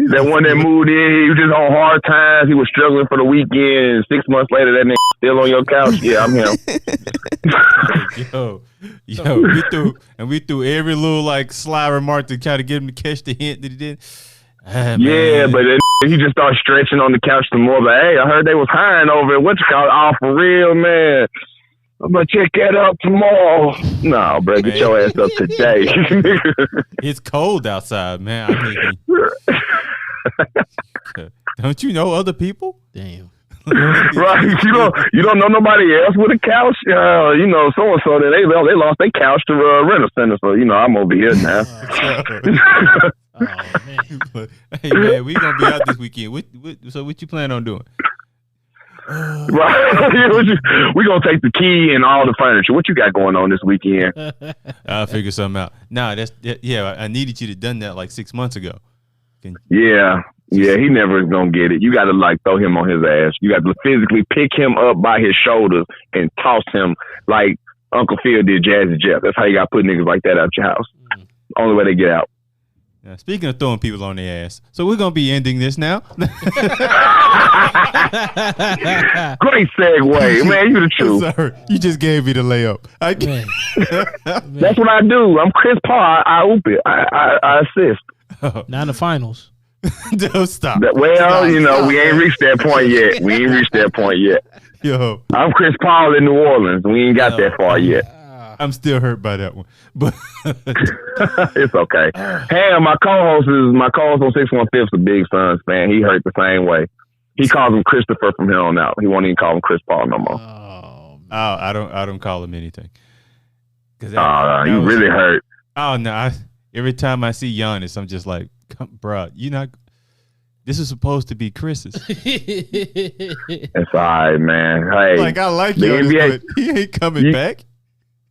That one that moved in, he was just on hard times. He was struggling for the weekend, and 6 months later, that nigga still on your couch. Yeah, I'm him. we threw every little like sly remark to kind of get him to catch the hint that he did. Yeah, but then he just started stretching on the couch some more. But hey, I heard they was hiring over at what's it called? Oh, for real, man. I'm gonna check that out tomorrow. No, bro, get your ass up today. It's cold outside, man. Don't you know other people? Damn. Right, you don't know nobody else with a couch. So and so that they lost their couch to rent a center. So I'm over here now. Man. Hey man, we gonna be out this weekend. So what you plan on doing? Right, we gonna take the key and all the furniture. What you got going on this weekend? I'll figure something out. Nah, I needed you to done that like 6 months ago. Yeah, he never is gonna get it. You got to like throw him on his ass. You got to physically pick him up by his shoulders and toss him like Uncle Phil did Jazzy Jeff. That's how you got to put niggas like that out your house. Only way they get out. Now, speaking of throwing people on their ass, so we're gonna be ending this now. Great segue, man. You the truth. Sorry, you just gave me the layup. That's what I do. I'm Chris Paul. I oop it. I assist. Not in the finals. Don't stop. We ain't reached that point yet. Yo, I'm Chris Paul in New Orleans. We ain't got that far yet. I'm still hurt by that one, but it's okay. Hey, my co-host on 615's a big Suns fan. He hurt the same way. He calls him Christopher from here on out. He won't even call him Chris Paul no more. I don't call him anything. You really hurt. Oh no! Every time I see Giannis, I'm just like, bro, this is supposed to be Chris's. It's all right, man. Hey, like I like Giannis, but he ain't coming back.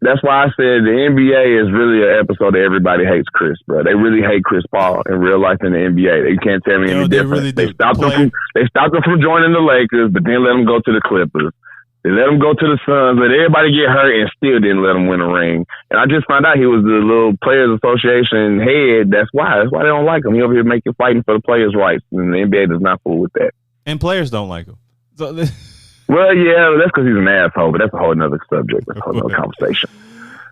That's why I said the NBA is really an episode that everybody hates Chris, bro. They really hate Chris Paul in real life in the NBA. They can't tell me any different. Really they stopped him from joining the Lakers, but then let him go to the Clippers. They let him go to the Suns, let everybody get hurt, and still didn't let him win a ring. And I just found out he was the little Players Association head. That's why they don't like him. He over here fighting for the players' rights, and the NBA does not fool with that. And players don't like him. So well, yeah, that's because he's an asshole, but that's a whole nother subject. That's a whole nother conversation.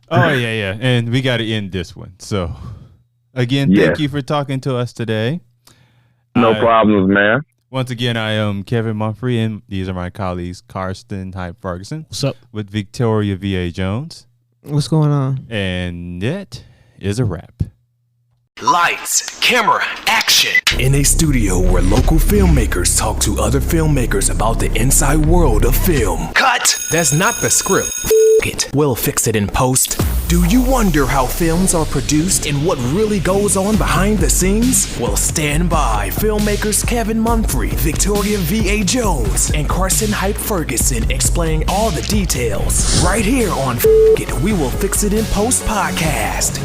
Oh, yeah. And we got to end this one. So, again, thank you for talking to us today. No problems, man. Once again, I am Kevin Mumphrey, and these are my colleagues, Karsten Hype Ferguson. What's up? With Victoria V.A. Jones. What's going on? And that is a wrap. Lights, camera, action. In a studio where local filmmakers talk to other filmmakers about the inside world of film. Cut! That's not the script. It. We'll fix it in post. Do you wonder how films are produced and what really goes on behind the scenes? Well, stand by. Filmmakers Kevin Mumphrey, Victoria V.A. Jones, and Karsten Hype Ferguson explain all the details. Right here on It. We Will Fix It in Post podcast.